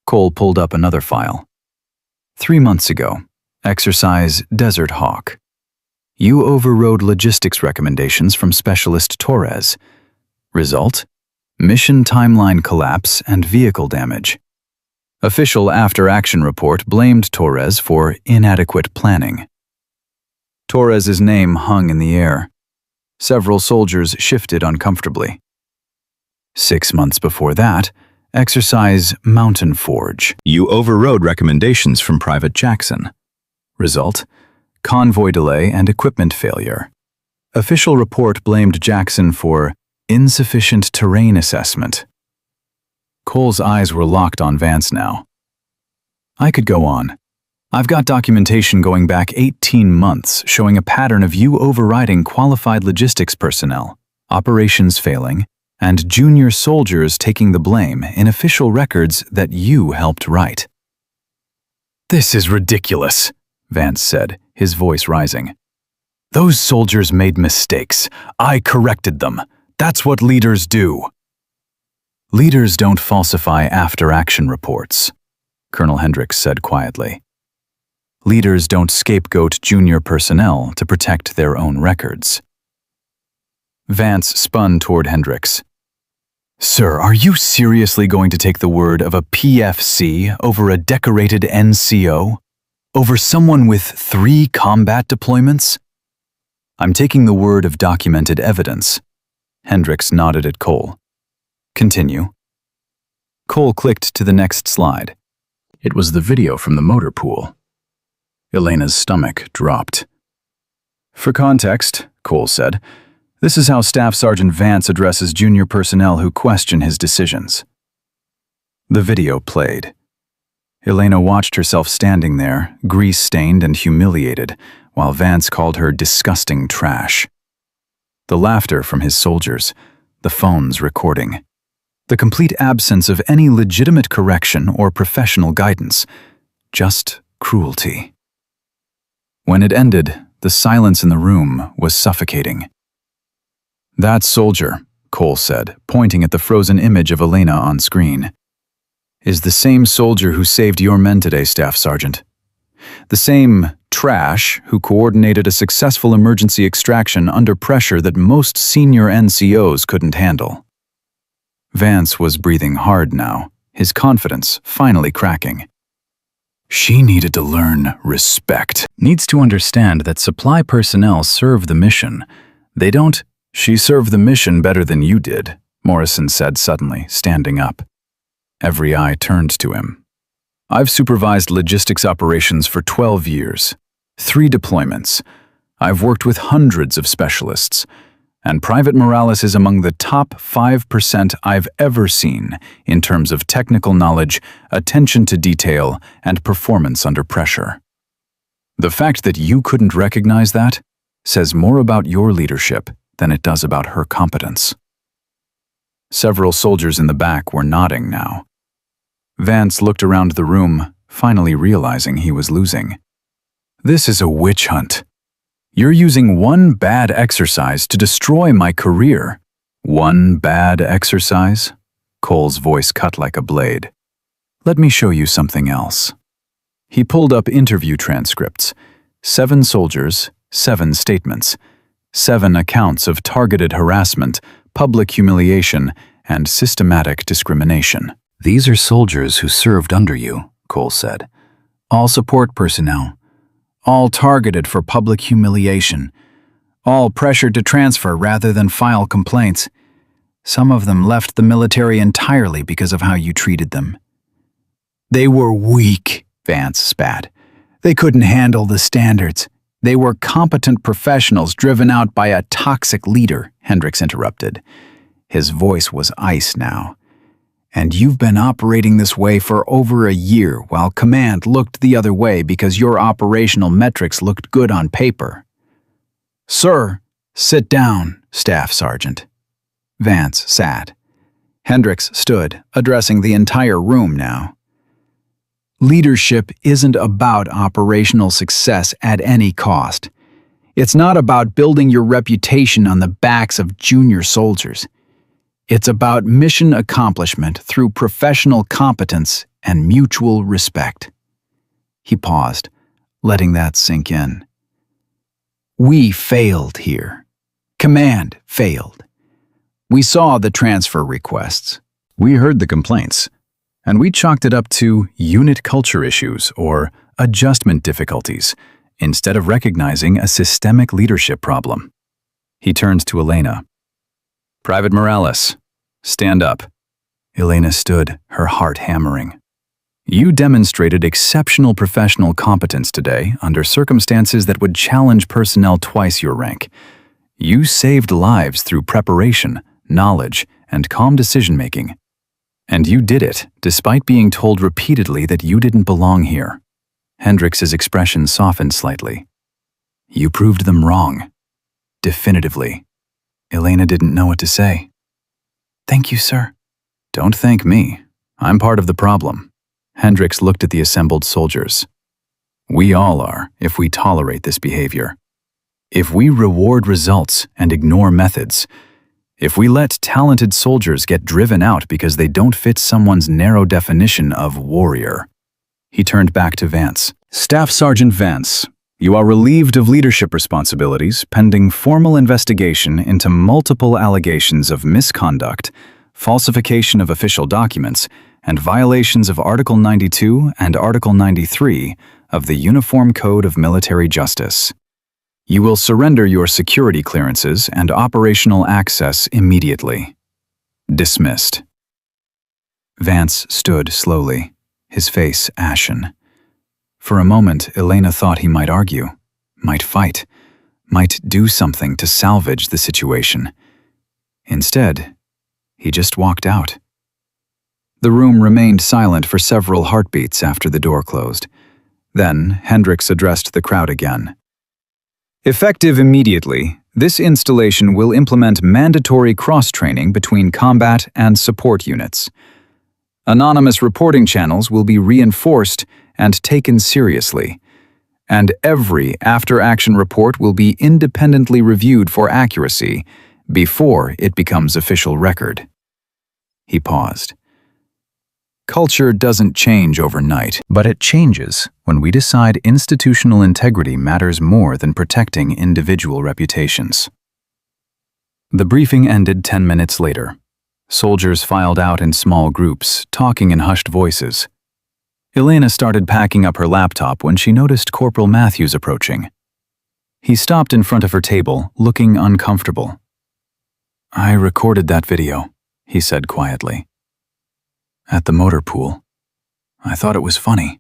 Cole pulled up another file. 3 months ago, Exercise Desert Hawk. You overrode logistics recommendations from Specialist Torres. Result? Mission timeline collapse and vehicle damage. Official after-action report blamed Torres for inadequate planning. Torres's name hung in the air. Several soldiers shifted uncomfortably. 6 months before that, Exercise Mountain Forge. You overrode recommendations from Private Jackson. Result: convoy delay and equipment failure. Official report blamed Jackson for Insufficient terrain assessment. Cole's eyes were locked on Vance now. I could go on. I've got documentation going back 18 months showing a pattern of you overriding qualified logistics personnel, operations failing, and junior soldiers taking the blame in official records that you helped write. This is ridiculous, Vance said, his voice rising. Those soldiers made mistakes. I corrected them. That's what leaders do. Leaders don't falsify after-action reports, Colonel Hendricks said quietly. Leaders don't scapegoat junior personnel to protect their own records. Vance spun toward Hendricks. Sir, are you seriously going to take the word of a PFC over a decorated NCO? Over someone with 3 combat deployments? I'm taking the word of documented evidence. Hendricks nodded at Cole. Continue. Cole clicked to the next slide. It was the video from the motor pool. Elena's stomach dropped. For context, Cole said, this is how Staff Sergeant Vance addresses junior personnel who question his decisions. The video played. Elena watched herself standing there, grease-stained and humiliated, while Vance called her disgusting trash. The laughter from his soldiers, the phones recording. The complete absence of any legitimate correction or professional guidance. Just cruelty. When it ended, the silence in the room was suffocating. That soldier, Cole said, pointing at the frozen image of Elena on screen, is the same soldier who saved your men today, Staff Sergeant. The same trash who coordinated a successful emergency extraction under pressure that most senior NCOs couldn't handle. Vance was breathing hard now, his confidence finally cracking. She needed to learn respect. Needs to understand that supply personnel serve the mission. They don't. She served the mission better than you did, Morrison said suddenly, standing up. Every eye turned to him. I've supervised logistics operations for 12 years, 3 deployments. I've worked with hundreds of specialists, and Private Morales is among the top 5% I've ever seen in terms of technical knowledge, attention to detail, and performance under pressure. The fact that you couldn't recognize that says more about your leadership than it does about her competence. Several soldiers in the back were nodding now. Vance looked around the room, finally realizing he was losing. This is a witch hunt. You're using one bad exercise to destroy my career. One bad exercise? Cole's voice cut like a blade. Let me show you something else. He pulled up interview transcripts. 7 soldiers, 7 statements. 7 accounts of targeted harassment, public humiliation, and systematic discrimination. These are soldiers who served under you, Cole said. All support personnel. All targeted for public humiliation. All pressured to transfer rather than file complaints. Some of them left the military entirely because of how you treated them. They were weak, Vance spat. They couldn't handle the standards. They were competent professionals driven out by a toxic leader, Hendricks interrupted. His voice was ice now. And you've been operating this way for over a year while command looked the other way because your operational metrics looked good on paper. Sir, sit down, Staff Sergeant. Vance sat. Hendricks stood, addressing the entire room now. Leadership isn't about operational success at any cost. It's not about building your reputation on the backs of junior soldiers. It's about mission accomplishment through professional competence and mutual respect. He paused, letting that sink in. We failed here. Command failed. We saw the transfer requests. We heard the complaints. And we chalked it up to unit culture issues or adjustment difficulties, instead of recognizing a systemic leadership problem. He turned to Elena. Private Morales, stand up. Elena stood, her heart hammering. You demonstrated exceptional professional competence today under circumstances that would challenge personnel twice your rank. You saved lives through preparation, knowledge, and calm decision-making. And you did it, despite being told repeatedly that you didn't belong here. Hendrix's expression softened slightly. You proved them wrong. Definitively. Elena didn't know what to say. Thank you, sir. Don't thank me. I'm part of the problem. Hendrix looked at the assembled soldiers. We all are, if we tolerate this behavior. If we reward results and ignore methods, if we let talented soldiers get driven out because they don't fit someone's narrow definition of warrior. He turned back to Vance. Staff Sergeant Vance, you are relieved of leadership responsibilities pending formal investigation into multiple allegations of misconduct, falsification of official documents, and violations of Article 92 and Article 93 of the Uniform Code of Military Justice. You will surrender your security clearances and operational access immediately. Dismissed. Vance stood slowly, his face ashen. For a moment, Elena thought he might argue, might fight, might do something to salvage the situation. Instead, he just walked out. The room remained silent for several heartbeats after the door closed. Then, Hendrix addressed the crowd again. Effective immediately, this installation will implement mandatory cross-training between combat and support units. Anonymous reporting channels will be reinforced and taken seriously, and every after-action report will be independently reviewed for accuracy before it becomes official record. He paused. Culture doesn't change overnight, but it changes when we decide institutional integrity matters more than protecting individual reputations. The briefing ended 10 minutes later. Soldiers filed out in small groups, talking in hushed voices. Elena started packing up her laptop when she noticed Corporal Matthews approaching. He stopped in front of her table, looking uncomfortable. I recorded that video, he said quietly. At the motor pool. I thought it was funny.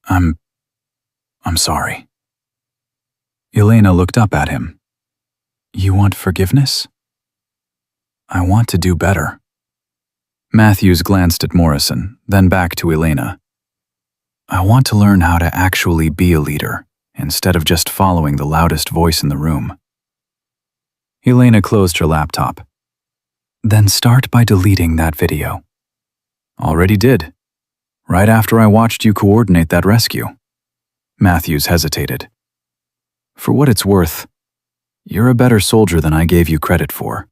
I'm sorry. Elena looked up at him. You want forgiveness? I want to do better. Matthews glanced at Morrison, then back to Elena. I want to learn how to actually be a leader, instead of just following the loudest voice in the room. Elena closed her laptop. Then start by deleting that video. Already did. Right after I watched you coordinate that rescue. Matthews hesitated. For what it's worth, you're a better soldier than I gave you credit for.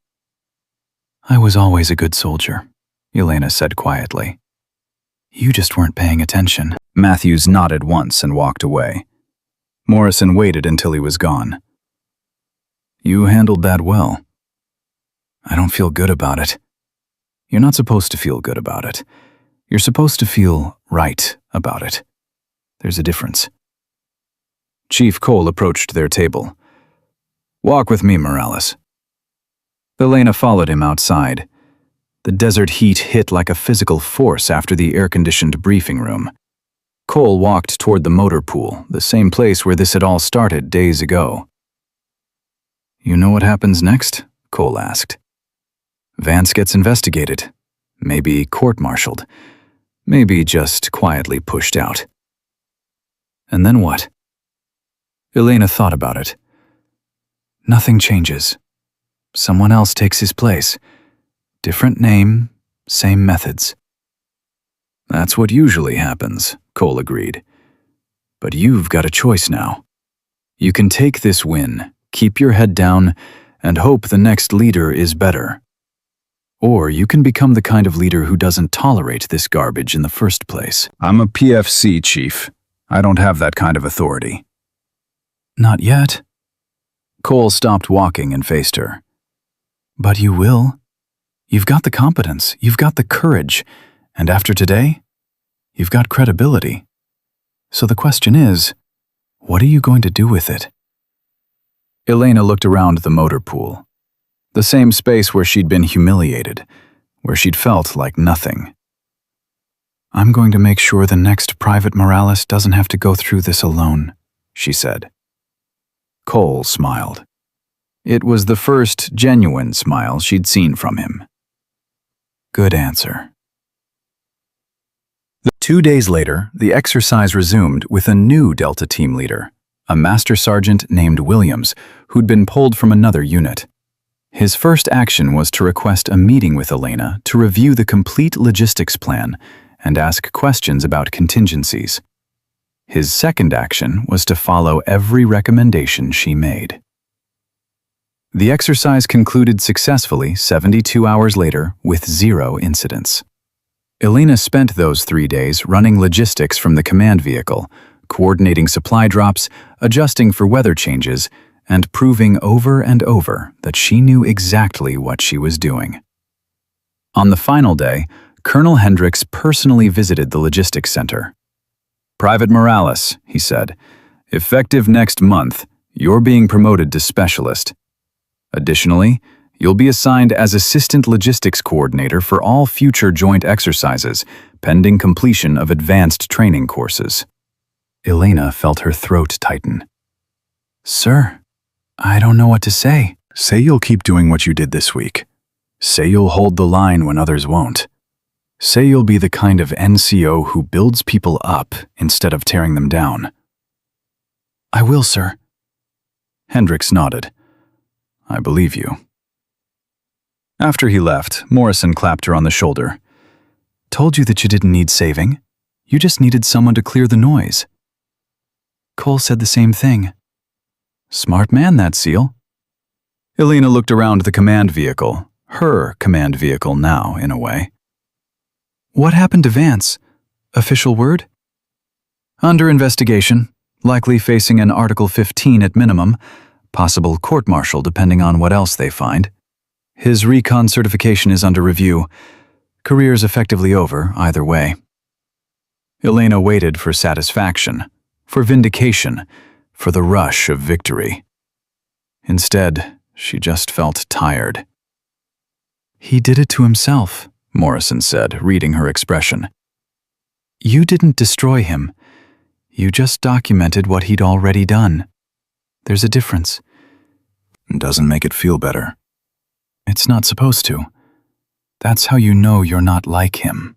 I was always a good soldier, Elena said quietly. You just weren't paying attention. Matthews nodded once and walked away. Morrison waited until he was gone. You handled that well. I don't feel good about it. You're not supposed to feel good about it. You're supposed to feel right about it. There's a difference. Chief Cole approached their table. Walk with me, Morales. Elena followed him outside. The desert heat hit like a physical force after the air-conditioned briefing room. Cole walked toward the motor pool, the same place where this had all started days ago. You know what happens next? Cole asked. Vance gets investigated, maybe court-martialed, maybe just quietly pushed out. And then what? Elena thought about it. Nothing changes. Someone else takes his place. Different name, same methods. That's what usually happens, Cole agreed. But you've got a choice now. You can take this win, keep your head down, and hope the next leader is better. Or you can become the kind of leader who doesn't tolerate this garbage in the first place. I'm a PFC chief. I don't have that kind of authority. Not yet. Cole stopped walking and faced her. But you will. You've got the competence, you've got the courage, and after today, you've got credibility. So the question is, what are you going to do with it? Elena looked around the motor pool. The same space where she'd been humiliated, where she'd felt like nothing. I'm going to make sure the next Private Morales doesn't have to go through this alone, she said. Cole smiled. It was the first genuine smile she'd seen from him. Good answer. 2 days later, the exercise resumed with a new Delta team leader, a master sergeant named Williams, who'd been pulled from another unit. His first action was to request a meeting with Elena to review the complete logistics plan and ask questions about contingencies. His second action was to follow every recommendation she made. The exercise concluded successfully 72 hours later with 0 incidents. Elena spent those 3 days running logistics from the command vehicle, coordinating supply drops, adjusting for weather changes, and proving over and over that she knew exactly what she was doing. On the final day, Colonel Hendricks personally visited the logistics center. "Private Morales," he said, "effective next month, you're being promoted to specialist. Additionally, you'll be assigned as Assistant Logistics Coordinator for all future joint exercises, pending completion of advanced training courses." Elena felt her throat tighten. "Sir, I don't know what to say." "Say you'll keep doing what you did this week. Say you'll hold the line when others won't. Say you'll be the kind of NCO who builds people up instead of tearing them down." "I will, sir." Hendricks nodded. "I believe you." After he left, Morrison clapped her on the shoulder. "Told you that you didn't need saving. You just needed someone to clear the noise." Cole said the same thing. "Smart man, that SEAL." Elena looked around the command vehicle, her command vehicle now, in a way. "What happened to Vance? Official word?" "Under investigation, likely facing an Article 15 at minimum, possible court-martial depending on what else they find. His recon certification is under review. Career's effectively over, either way." Elena waited for satisfaction, for vindication, for the rush of victory. Instead, she just felt tired. "He did it to himself," Morrison said, reading her expression. "You didn't destroy him. You just documented what he'd already done. There's a difference." "Doesn't make it feel better." "It's not supposed to. That's how you know you're not like him."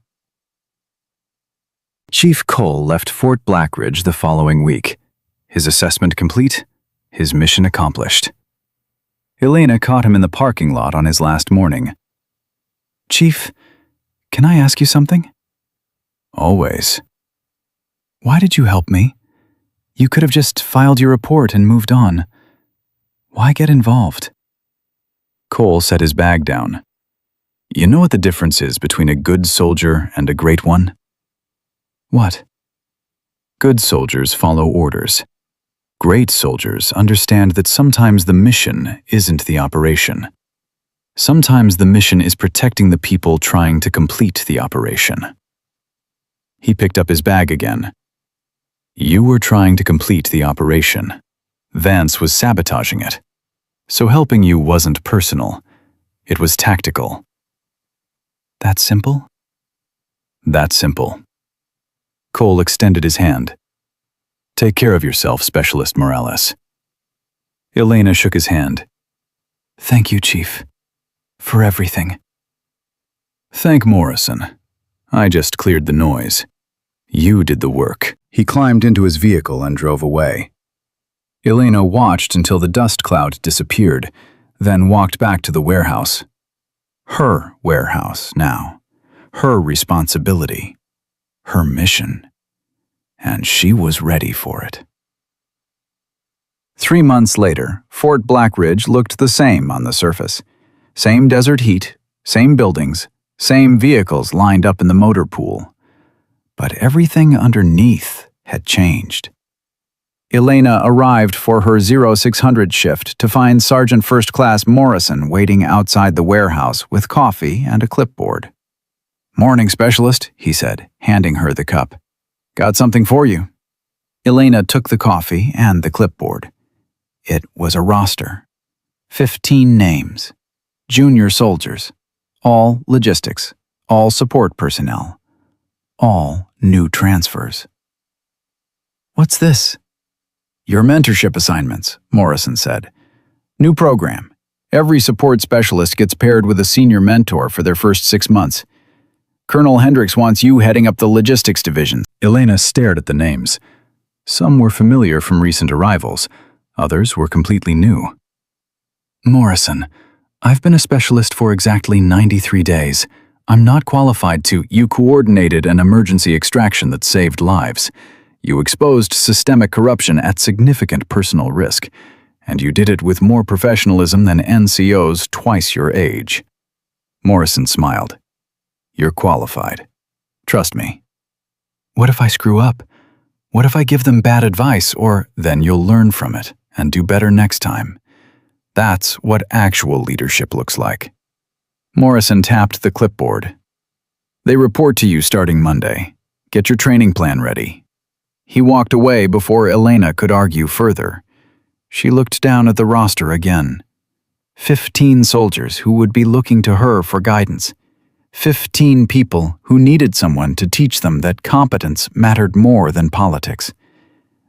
Chief Cole left Fort Blackridge the following week. His assessment complete, his mission accomplished. Elena caught him in the parking lot on his last morning. "Chief, can I ask you something?" "Always." "Why did you help me? You could have just filed your report and moved on. Why get involved?" Cole set his bag down. "You know what the difference is between a good soldier and a great one?" "What?" "Good soldiers follow orders. Great soldiers understand that sometimes the mission isn't the operation. Sometimes the mission is protecting the people trying to complete the operation." He picked up his bag again. "You were trying to complete the operation. Vance was sabotaging it. So helping you wasn't personal. It was tactical." "That simple?" "That simple." Cole extended his hand. "Take care of yourself, Specialist Morales." Elena shook his hand. "Thank you, Chief. For everything." "Thank Morrison. I just cleared the noise. You did the work." He climbed into his vehicle and drove away. Elena watched until the dust cloud disappeared, then walked back to the warehouse. Her warehouse now. Her responsibility. Her mission. And she was ready for it. 3 months later, Fort Blackridge looked the same on the surface. Same desert heat, same buildings, same vehicles lined up in the motor pool. But everything underneath had changed. Elena arrived for her 0600 shift to find Sergeant First Class Morrison waiting outside the warehouse with coffee and a clipboard. "Morning, Specialist," he said, handing her the cup. "Got something for you." Elena took the coffee and the clipboard. It was a roster. 15 names. Junior soldiers. All logistics. All support personnel. All new transfers. "What's this?" "Your mentorship assignments," Morrison said. New program. Every support specialist gets paired with a senior mentor for their first 6 months. Colonel Hendricks wants you heading up the logistics division. Elena stared at the names. Some were familiar from recent arrivals. Others were completely new. Morrison, I've been a specialist for exactly 93 days. I'm not qualified to. You coordinated an emergency extraction that saved lives. You exposed systemic corruption at significant personal risk. And you did it with more professionalism than NCOs twice your age. Morrison smiled. You're qualified. Trust me. What if I screw up? What if I give them bad advice, or then you'll learn from it and do better next time? That's what actual leadership looks like. Morrison tapped the clipboard. They report to you starting Monday. Get your training plan ready. He walked away before Elena could argue further. She looked down at the roster again. 15 soldiers who would be looking to her for guidance. 15 people who needed someone to teach them that competence mattered more than politics.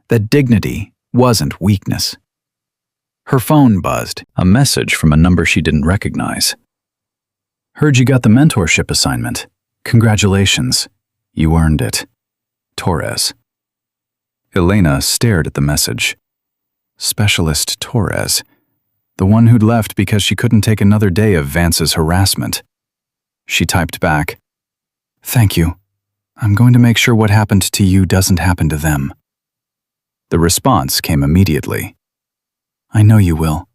That dignity wasn't weakness. Her phone buzzed, a message from a number she didn't recognize. Heard you got the mentorship assignment. Congratulations. You earned it. Torres. Elena stared at the message. Specialist Torres. The one who'd left because she couldn't take another day of Vance's harassment. She typed back, "Thank you. I'm going to make sure what happened to you doesn't happen to them." The response came immediately. "I know you will.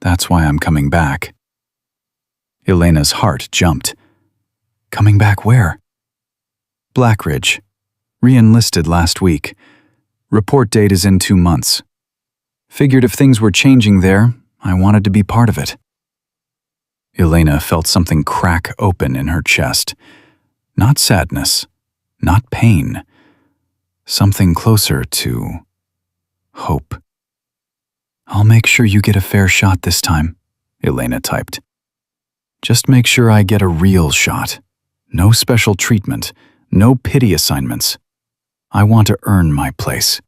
That's why I'm coming back." Elena's heart jumped. Coming back where? Blackridge. Re-enlisted last week. Report date is in 2 months. Figured if things were changing there, I wanted to be part of it. Elena felt something crack open in her chest. Not sadness, not pain. Something closer to hope. "I'll make sure you get a fair shot this time," Elena typed. "Just make sure I get a real shot. No special treatment, no pity assignments. I want to earn my place."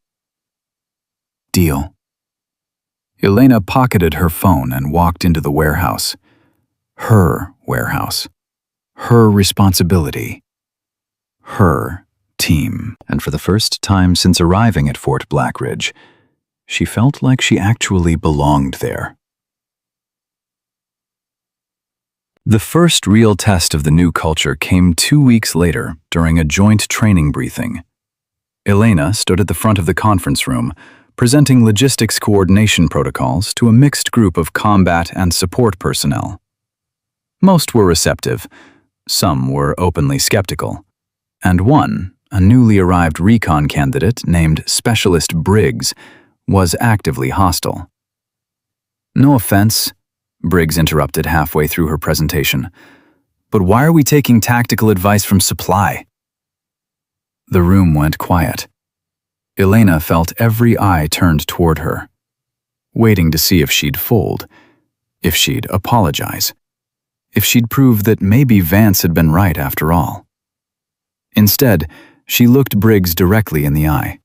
Deal. Elena pocketed her phone and walked into the warehouse. Her warehouse. Her responsibility. Her team. And for the first time since arriving at Fort Blackridge, she felt like she actually belonged there. The first real test of the new culture came 2 weeks later during a joint training briefing. Elena stood at the front of the conference room, presenting logistics coordination protocols to a mixed group of combat and support personnel. Most were receptive, some were openly skeptical, and one, a newly arrived recon candidate named Specialist Briggs, was actively hostile. "No offense," Briggs interrupted halfway through her presentation, "but why are we taking tactical advice from supply?" The room went quiet. Elena felt every eye turned toward her, waiting to see if she'd fold, if she'd apologize, if she'd prove that maybe Vance had been right after all. Instead, she looked Briggs directly in the eye.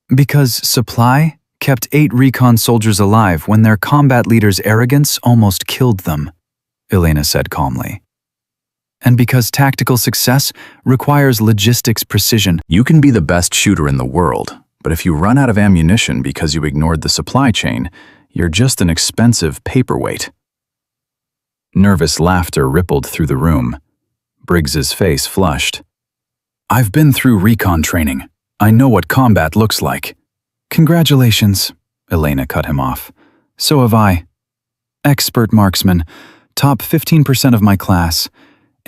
"Because supply kept 8 recon soldiers alive when their combat leader's arrogance almost killed them," Elena said calmly. "And because tactical success requires logistics precision." You can be the best shooter in the world, but if you run out of ammunition because you ignored the supply chain, you're just an expensive paperweight. Nervous laughter rippled through the room. Briggs's face flushed. "I've been through recon training. I know what combat looks like." "Congratulations," Elena cut him off. "So have I. Expert marksman, top 15% of my class.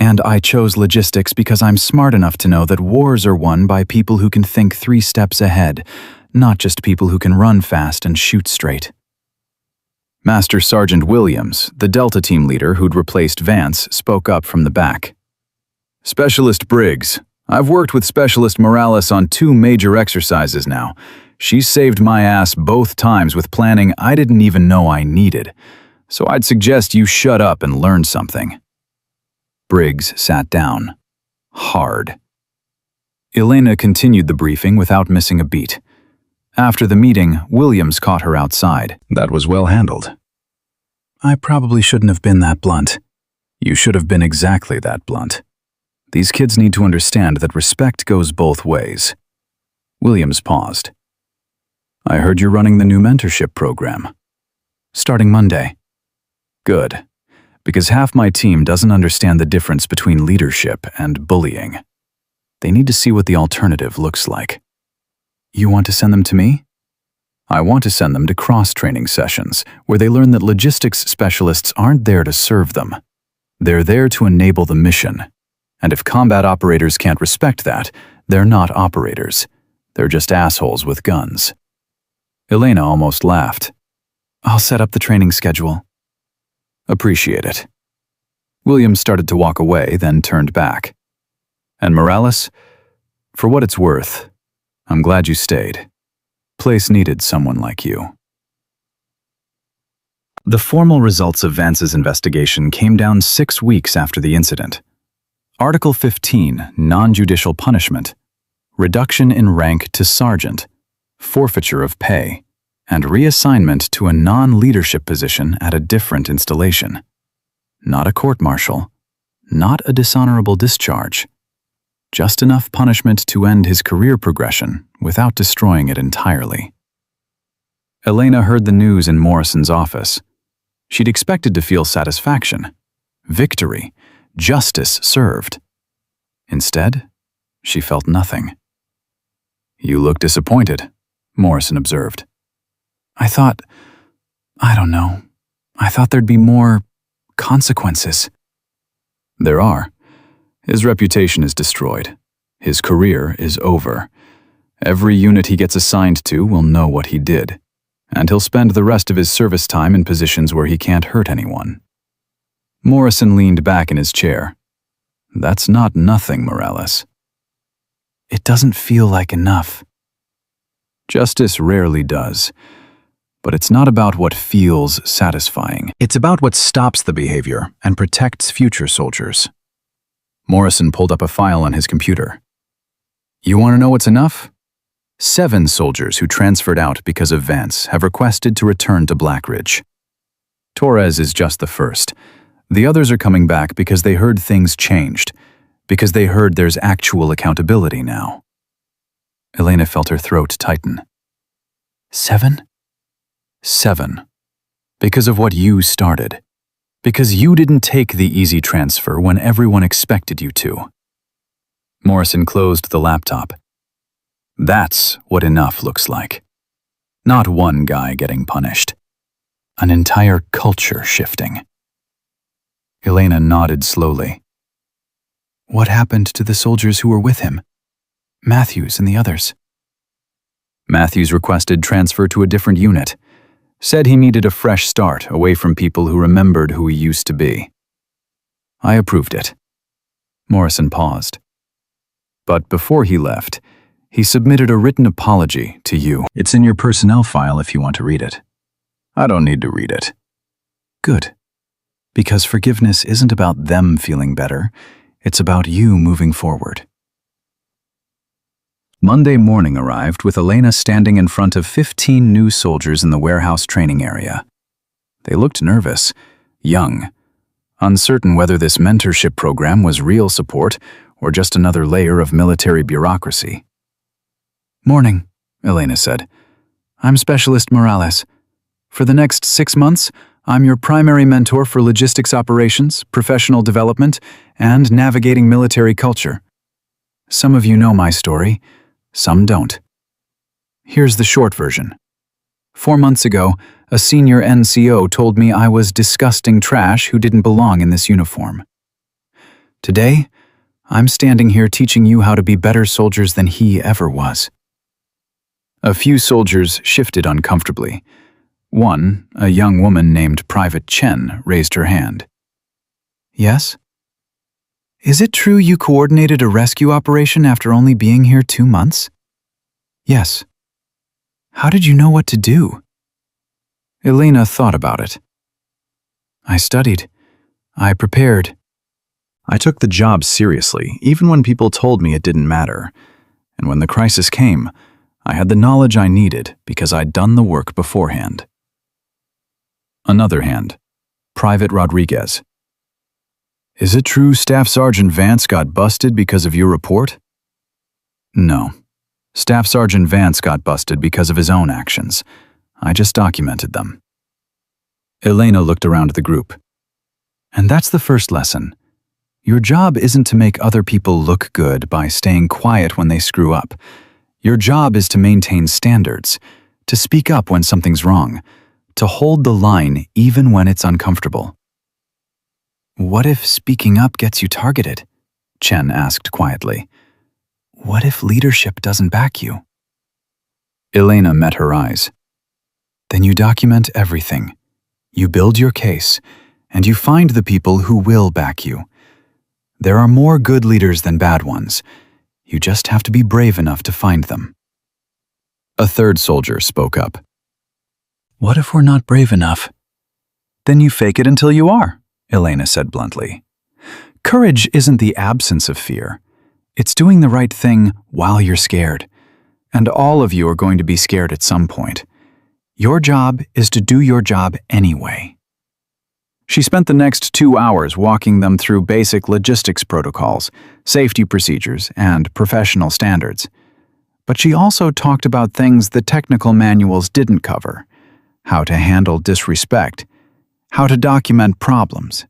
And I chose logistics because I'm smart enough to know that wars are won by people who can think 3 steps ahead, not just people who can run fast and shoot straight." Master Sergeant Williams, the Delta team leader who'd replaced Vance, spoke up from the back. "Specialist Briggs, I've worked with Specialist Morales on 2 major exercises now. She's saved my ass both times with planning I didn't even know I needed. So I'd suggest you shut up and learn something." Briggs sat down. Hard. Elena continued the briefing without missing a beat. After the meeting, Williams caught her outside. That was well handled. I probably shouldn't have been that blunt. You should have been exactly that blunt. These kids need to understand that respect goes both ways. Williams paused. I heard you're running the new mentorship program. Starting Monday. Good, because half my team doesn't understand the difference between leadership and bullying. They need to see what the alternative looks like. You want to send them to me? I want to send them to cross-training sessions where they learn that logistics specialists aren't there to serve them. They're there to enable the mission. And if combat operators can't respect that, they're not operators. They're just assholes with guns. Elena almost laughed. I'll set up the training schedule. Appreciate it. Williams started to walk away, then turned back. And Morales, for what it's worth, I'm glad you stayed. Place needed someone like you. The formal results of Vance's investigation came down 6 weeks after the incident. Article 15, non-judicial punishment, reduction in rank to sergeant, forfeiture of pay, and reassignment to a non-leadership position at a different installation. Not a court-martial, not a dishonorable discharge. Just enough punishment to end his career progression without destroying it entirely. Elena heard the news in Morrison's office. She'd expected to feel satisfaction, victory, justice served. Instead, she felt nothing. You look disappointed, Morrison observed. I thought there'd be more consequences. There are. His reputation is destroyed. His career is over. Every unit he gets assigned to will know what he did, and he'll spend the rest of his service time in positions where he can't hurt anyone. Morrison leaned back in his chair. That's not nothing, Morales. It doesn't feel like enough. Justice rarely does. But it's not about what feels satisfying. It's about what stops the behavior and protects future soldiers. Morrison pulled up a file on his computer. You want to know what's enough? 7 soldiers who transferred out because of Vance have requested to return to Blackridge. Torres is just the first. The others are coming back because they heard things changed, because they heard there's actual accountability now. Elena felt her throat tighten. 7? 7. Because of what you started. Because you didn't take the easy transfer when everyone expected you to. Morrison closed the laptop. That's what enough looks like. Not one guy getting punished. An entire culture shifting. Elena nodded slowly. What happened to the soldiers who were with him? Matthews and the others? Matthews requested transfer to a different unit. Said he needed a fresh start away from people who remembered who he used to be. I approved it. Morrison paused. But before he left, he submitted a written apology to you. It's in your personnel file if you want to read it. I don't need to read it. Good. Because forgiveness isn't about them feeling better, it's about you moving forward. Monday morning arrived with Elena standing in front of 15 new soldiers in the warehouse training area. They looked nervous, young, uncertain whether this mentorship program was real support or just another layer of military bureaucracy. Morning, Elena said. I'm Specialist Morales. For the next 6 months, I'm your primary mentor for logistics operations, professional development, and navigating military culture. Some of you know my story. Some don't. Here's the short version. 4 months ago, a senior NCO told me I was disgusting trash who didn't belong in this uniform. Today, I'm standing here teaching you how to be better soldiers than he ever was. A few soldiers shifted uncomfortably. One, a young woman named Private Chen, raised her hand. Yes? Is it true you coordinated a rescue operation after only being here 2 months? Yes. How did you know what to do? Elena thought about it. I studied. I prepared. I took the job seriously, even when people told me it didn't matter. And when the crisis came, I had the knowledge I needed because I'd done the work beforehand. Another hand. Private Rodriguez. Is it true Staff Sergeant Vance got busted because of your report? No. Staff Sergeant Vance got busted because of his own actions. I just documented them. Elena looked around the group. And that's the first lesson. Your job isn't to make other people look good by staying quiet when they screw up. Your job is to maintain standards, to speak up when something's wrong, to hold the line even when it's uncomfortable. What if speaking up gets you targeted? Chen asked quietly. What if leadership doesn't back you? Elena met her eyes. Then you document everything. You build your case, and you find the people who will back you. There are more good leaders than bad ones. You just have to be brave enough to find them. A third soldier spoke up. What if we're not brave enough? Then you fake it until you are, Elena said bluntly. Courage isn't the absence of fear. It's doing the right thing while you're scared. And all of you are going to be scared at some point. Your job is to do your job anyway. She spent the next 2 hours walking them through basic logistics protocols, safety procedures, and professional standards. But she also talked about things the technical manuals didn't cover: how to handle disrespect, how to document problems,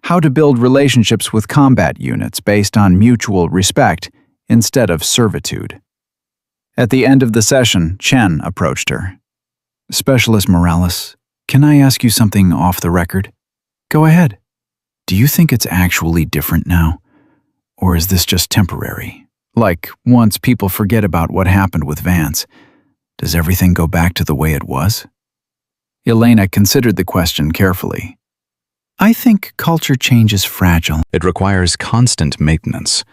how to build relationships with combat units based on mutual respect instead of servitude. At the end of the session, Chen approached her. Specialist Morales, can I ask you something off the record? Go ahead. Do you think it's actually different now? Or is this just temporary? Like, once people forget about what happened with Vance, does everything go back to the way it was? Elena considered the question carefully. I think culture change is fragile. It requires constant maintenance.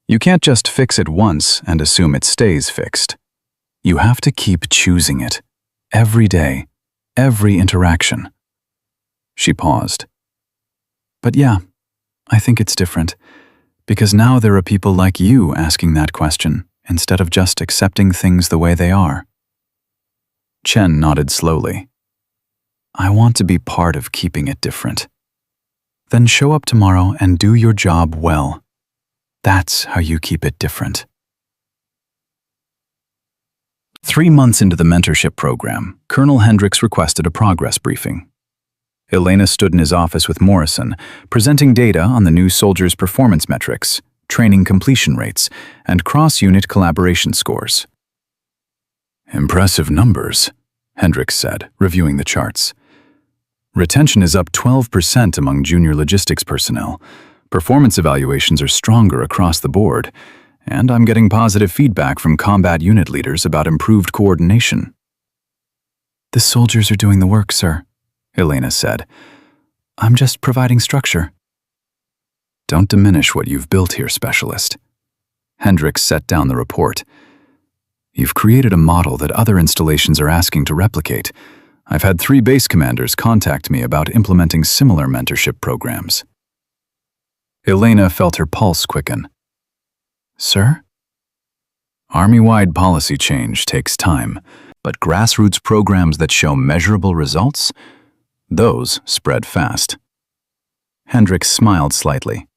You can't just fix it once and assume it stays fixed. You have to keep choosing it. Every day, every interaction. She paused. But yeah, I think it's different. Because now there are people like you asking that question, instead of just accepting things the way they are. Chen nodded slowly. I want to be part of keeping it different. Then show up tomorrow and do your job well. That's how you keep it different. 3 months into the mentorship program, Colonel Hendricks requested a progress briefing. Elena stood in his office with Morrison, presenting data on the new soldiers' performance metrics, training completion rates, and cross-unit collaboration scores. Impressive numbers, Hendricks said, reviewing the charts. Retention is up 12% among junior logistics personnel. Performance evaluations are stronger across the board, and I'm getting positive feedback from combat unit leaders about improved coordination. The soldiers are doing the work, sir, Elena said. I'm just providing structure. Don't diminish what you've built here, Specialist. Hendricks set down the report. You've created a model that other installations are asking to replicate. I've had 3 base commanders contact me about implementing similar mentorship programs. Elena felt her pulse quicken. Sir? Army-wide policy change takes time, but grassroots programs that show measurable results, those spread fast. Hendricks smiled slightly.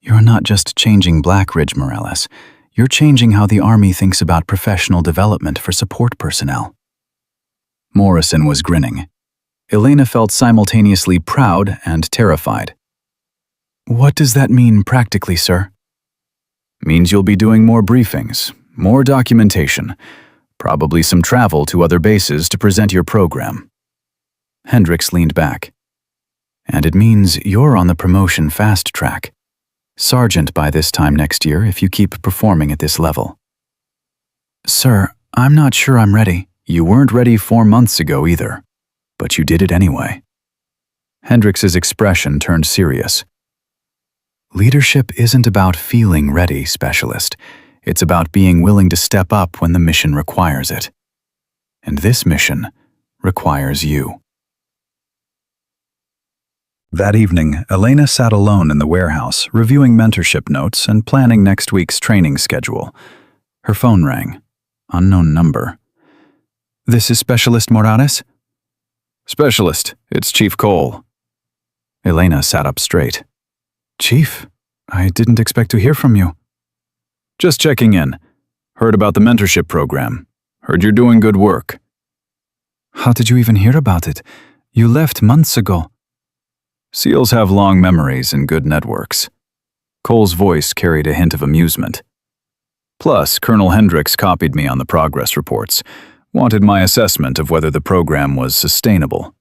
You're not just changing Black Ridge, Morales. You're changing how the Army thinks about professional development for support personnel. Morrison was grinning. Elena felt simultaneously proud and terrified. What does that mean practically, sir? Means you'll be doing more briefings, more documentation, probably some travel to other bases to present your program. Hendricks leaned back. And it means you're on the promotion fast track. Sergeant by this time next year if you keep performing at this level. Sir, I'm not sure I'm ready. You weren't ready 4 months ago either, but you did it anyway. Hendricks's expression turned serious. Leadership isn't about feeling ready, Specialist. It's about being willing to step up when the mission requires it. And this mission requires you. That evening, Elena sat alone in the warehouse, reviewing mentorship notes and planning next week's training schedule. Her phone rang. Unknown number. This is Specialist Morales? Specialist, it's Chief Cole. Elena sat up straight. Chief, I didn't expect to hear from you. Just checking in. Heard about the mentorship program. Heard you're doing good work. How did you even hear about it? You left months ago. SEALs have long memories and good networks. Cole's voice carried a hint of amusement. Plus, Colonel Hendricks copied me on the progress reports, wanted my assessment of whether the program was sustainable.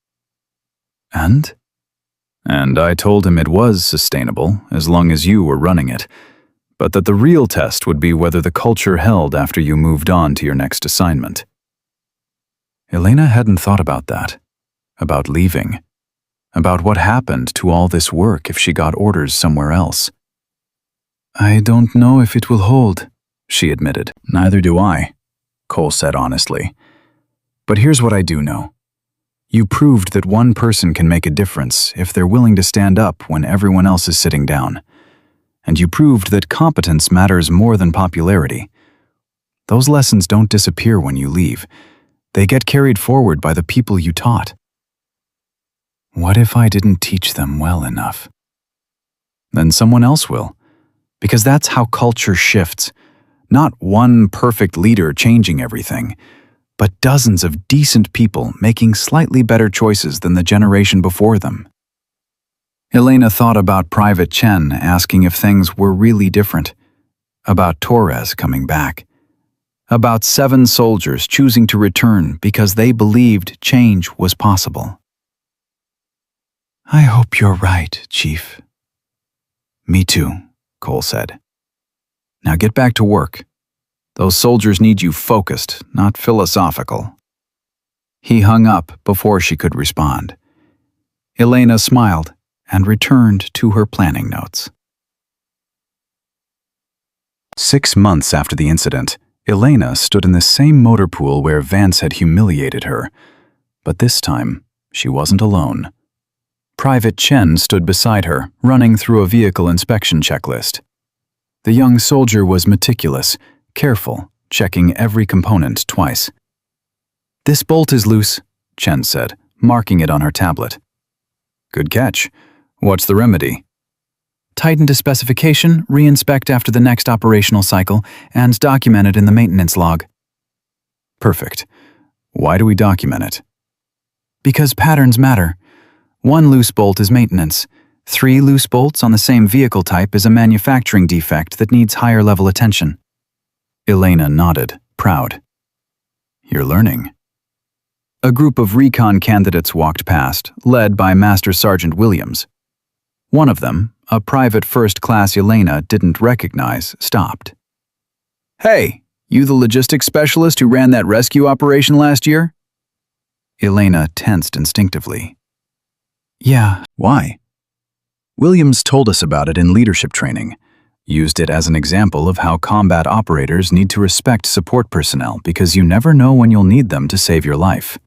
And? And I told him it was sustainable, as long as you were running it, but that the real test would be whether the culture held after you moved on to your next assignment. Elena hadn't thought about that, about leaving, about what happened to all this work if she got orders somewhere else. I don't know if it will hold, she admitted. Neither do I, Cole said honestly. But here's what I do know. You proved that one person can make a difference if they're willing to stand up when everyone else is sitting down. And you proved that competence matters more than popularity. Those lessons don't disappear when you leave. They get carried forward by the people you taught. What if I didn't teach them well enough? Then someone else will. Because that's how culture shifts. Not one perfect leader changing everything, but dozens of decent people making slightly better choices than the generation before them. Elena thought about Private Chen asking if things were really different, about Torres coming back, about 7 soldiers choosing to return because they believed change was possible. I hope you're right, Chief. Me too, Cole said. Now get back to work. Those soldiers need you focused, not philosophical. He hung up before she could respond. Elena smiled and returned to her planning notes. 6 months after the incident, Elena stood in the same motor pool where Vance had humiliated her. But this time, she wasn't alone. Private Chen stood beside her, running through a vehicle inspection checklist. The young soldier was meticulous, careful, checking every component twice. This bolt is loose, Chen said, marking it on her tablet. Good catch. What's the remedy? Tighten to specification, re-inspect after the next operational cycle, and document it in the maintenance log. Perfect. Why do we document it? Because patterns matter. 1 loose bolt is maintenance. 3 loose bolts on the same vehicle type is a manufacturing defect that needs higher level attention. Elena nodded, proud. You're learning. A group of recon candidates walked past, led by Master Sergeant Williams. One of them, a private first-class Elena didn't recognize, stopped. Hey, you the logistics specialist who ran that rescue operation last year? Elena tensed instinctively. Yeah. Why? Williams told us about it in leadership training. Used it as an example of how combat operators need to respect support personnel because you never know when you'll need them to save your life.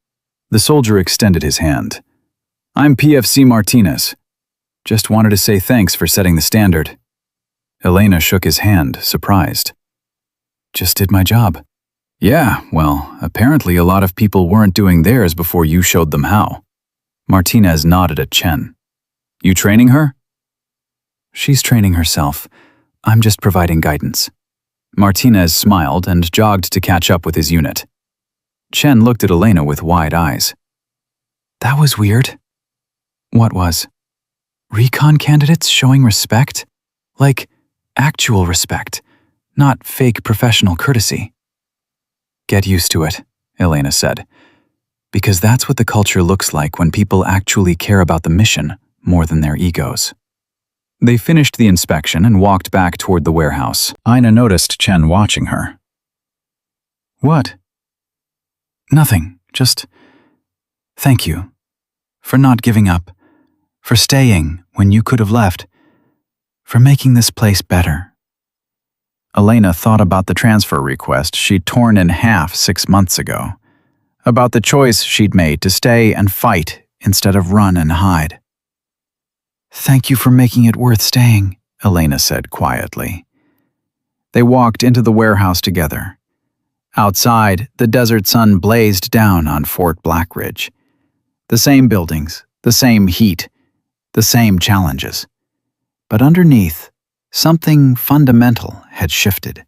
The soldier extended his hand. I'm PFC Martinez. Just wanted to say thanks for setting the standard. Elena shook his hand, surprised. Just did my job. Yeah, well, apparently a lot of people weren't doing theirs before you showed them how. Martinez nodded at Chen. You training her? She's training herself. I'm just providing guidance. Martinez smiled and jogged to catch up with his unit. Chen looked at Elena with wide eyes. That was weird. What was? Recon candidates showing respect? Like, actual respect, not fake professional courtesy. Get used to it, Elena said, because that's what the culture looks like when people actually care about the mission more than their egos. They finished the inspection and walked back toward the warehouse. Ina noticed Chen watching her. What? Nothing, just thank you for not giving up, for staying when you could have left, for making this place better. Elena thought about the transfer request she'd torn in half 6 months ago, about the choice she'd made to stay and fight instead of run and hide. Thank you for making it worth staying, Elena said quietly. They walked into the warehouse together. Outside, the desert sun blazed down on Fort Blackridge. The same buildings, the same heat, the same challenges. But underneath, something fundamental had shifted.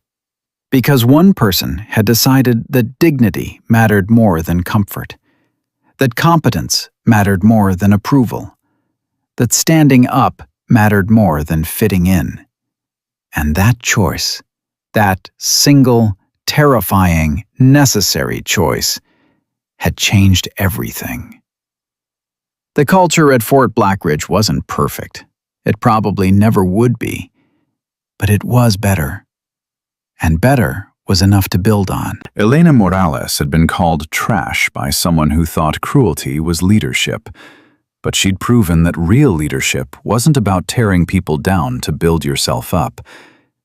Because one person had decided that dignity mattered more than comfort, that competence mattered more than approval, that standing up mattered more than fitting in. And that choice, that single, terrifying, necessary choice, had changed everything. The culture at Fort Blackridge wasn't perfect. It probably never would be. But it was better. And better was enough to build on. Elena Morales had been called trash by someone who thought cruelty was leadership. But she'd proven that real leadership wasn't about tearing people down to build yourself up.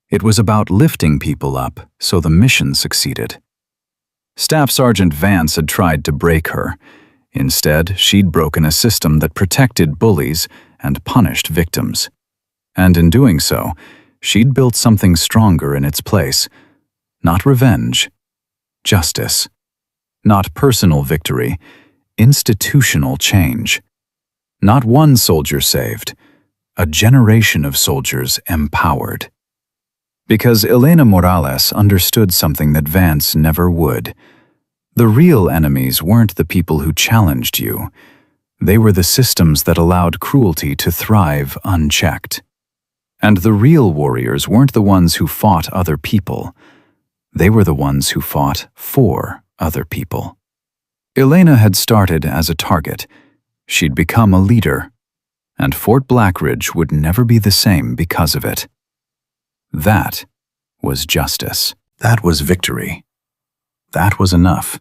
It was about lifting people up so the mission succeeded. Staff Sergeant Vance had tried to break her. Instead, she'd broken a system that protected bullies and punished victims. And in doing so, she'd built something stronger in its place. Not revenge, justice. Not personal victory, institutional change. Not one soldier saved, a generation of soldiers empowered. Because Elena Morales understood something that Vance never would. The real enemies weren't the people who challenged you. They were the systems that allowed cruelty to thrive unchecked. And the real warriors weren't the ones who fought other people. They were the ones who fought for other people. Elena had started as a target. She'd become a leader. And Fort Blackridge would never be the same because of it. That was justice. That was victory. That was enough.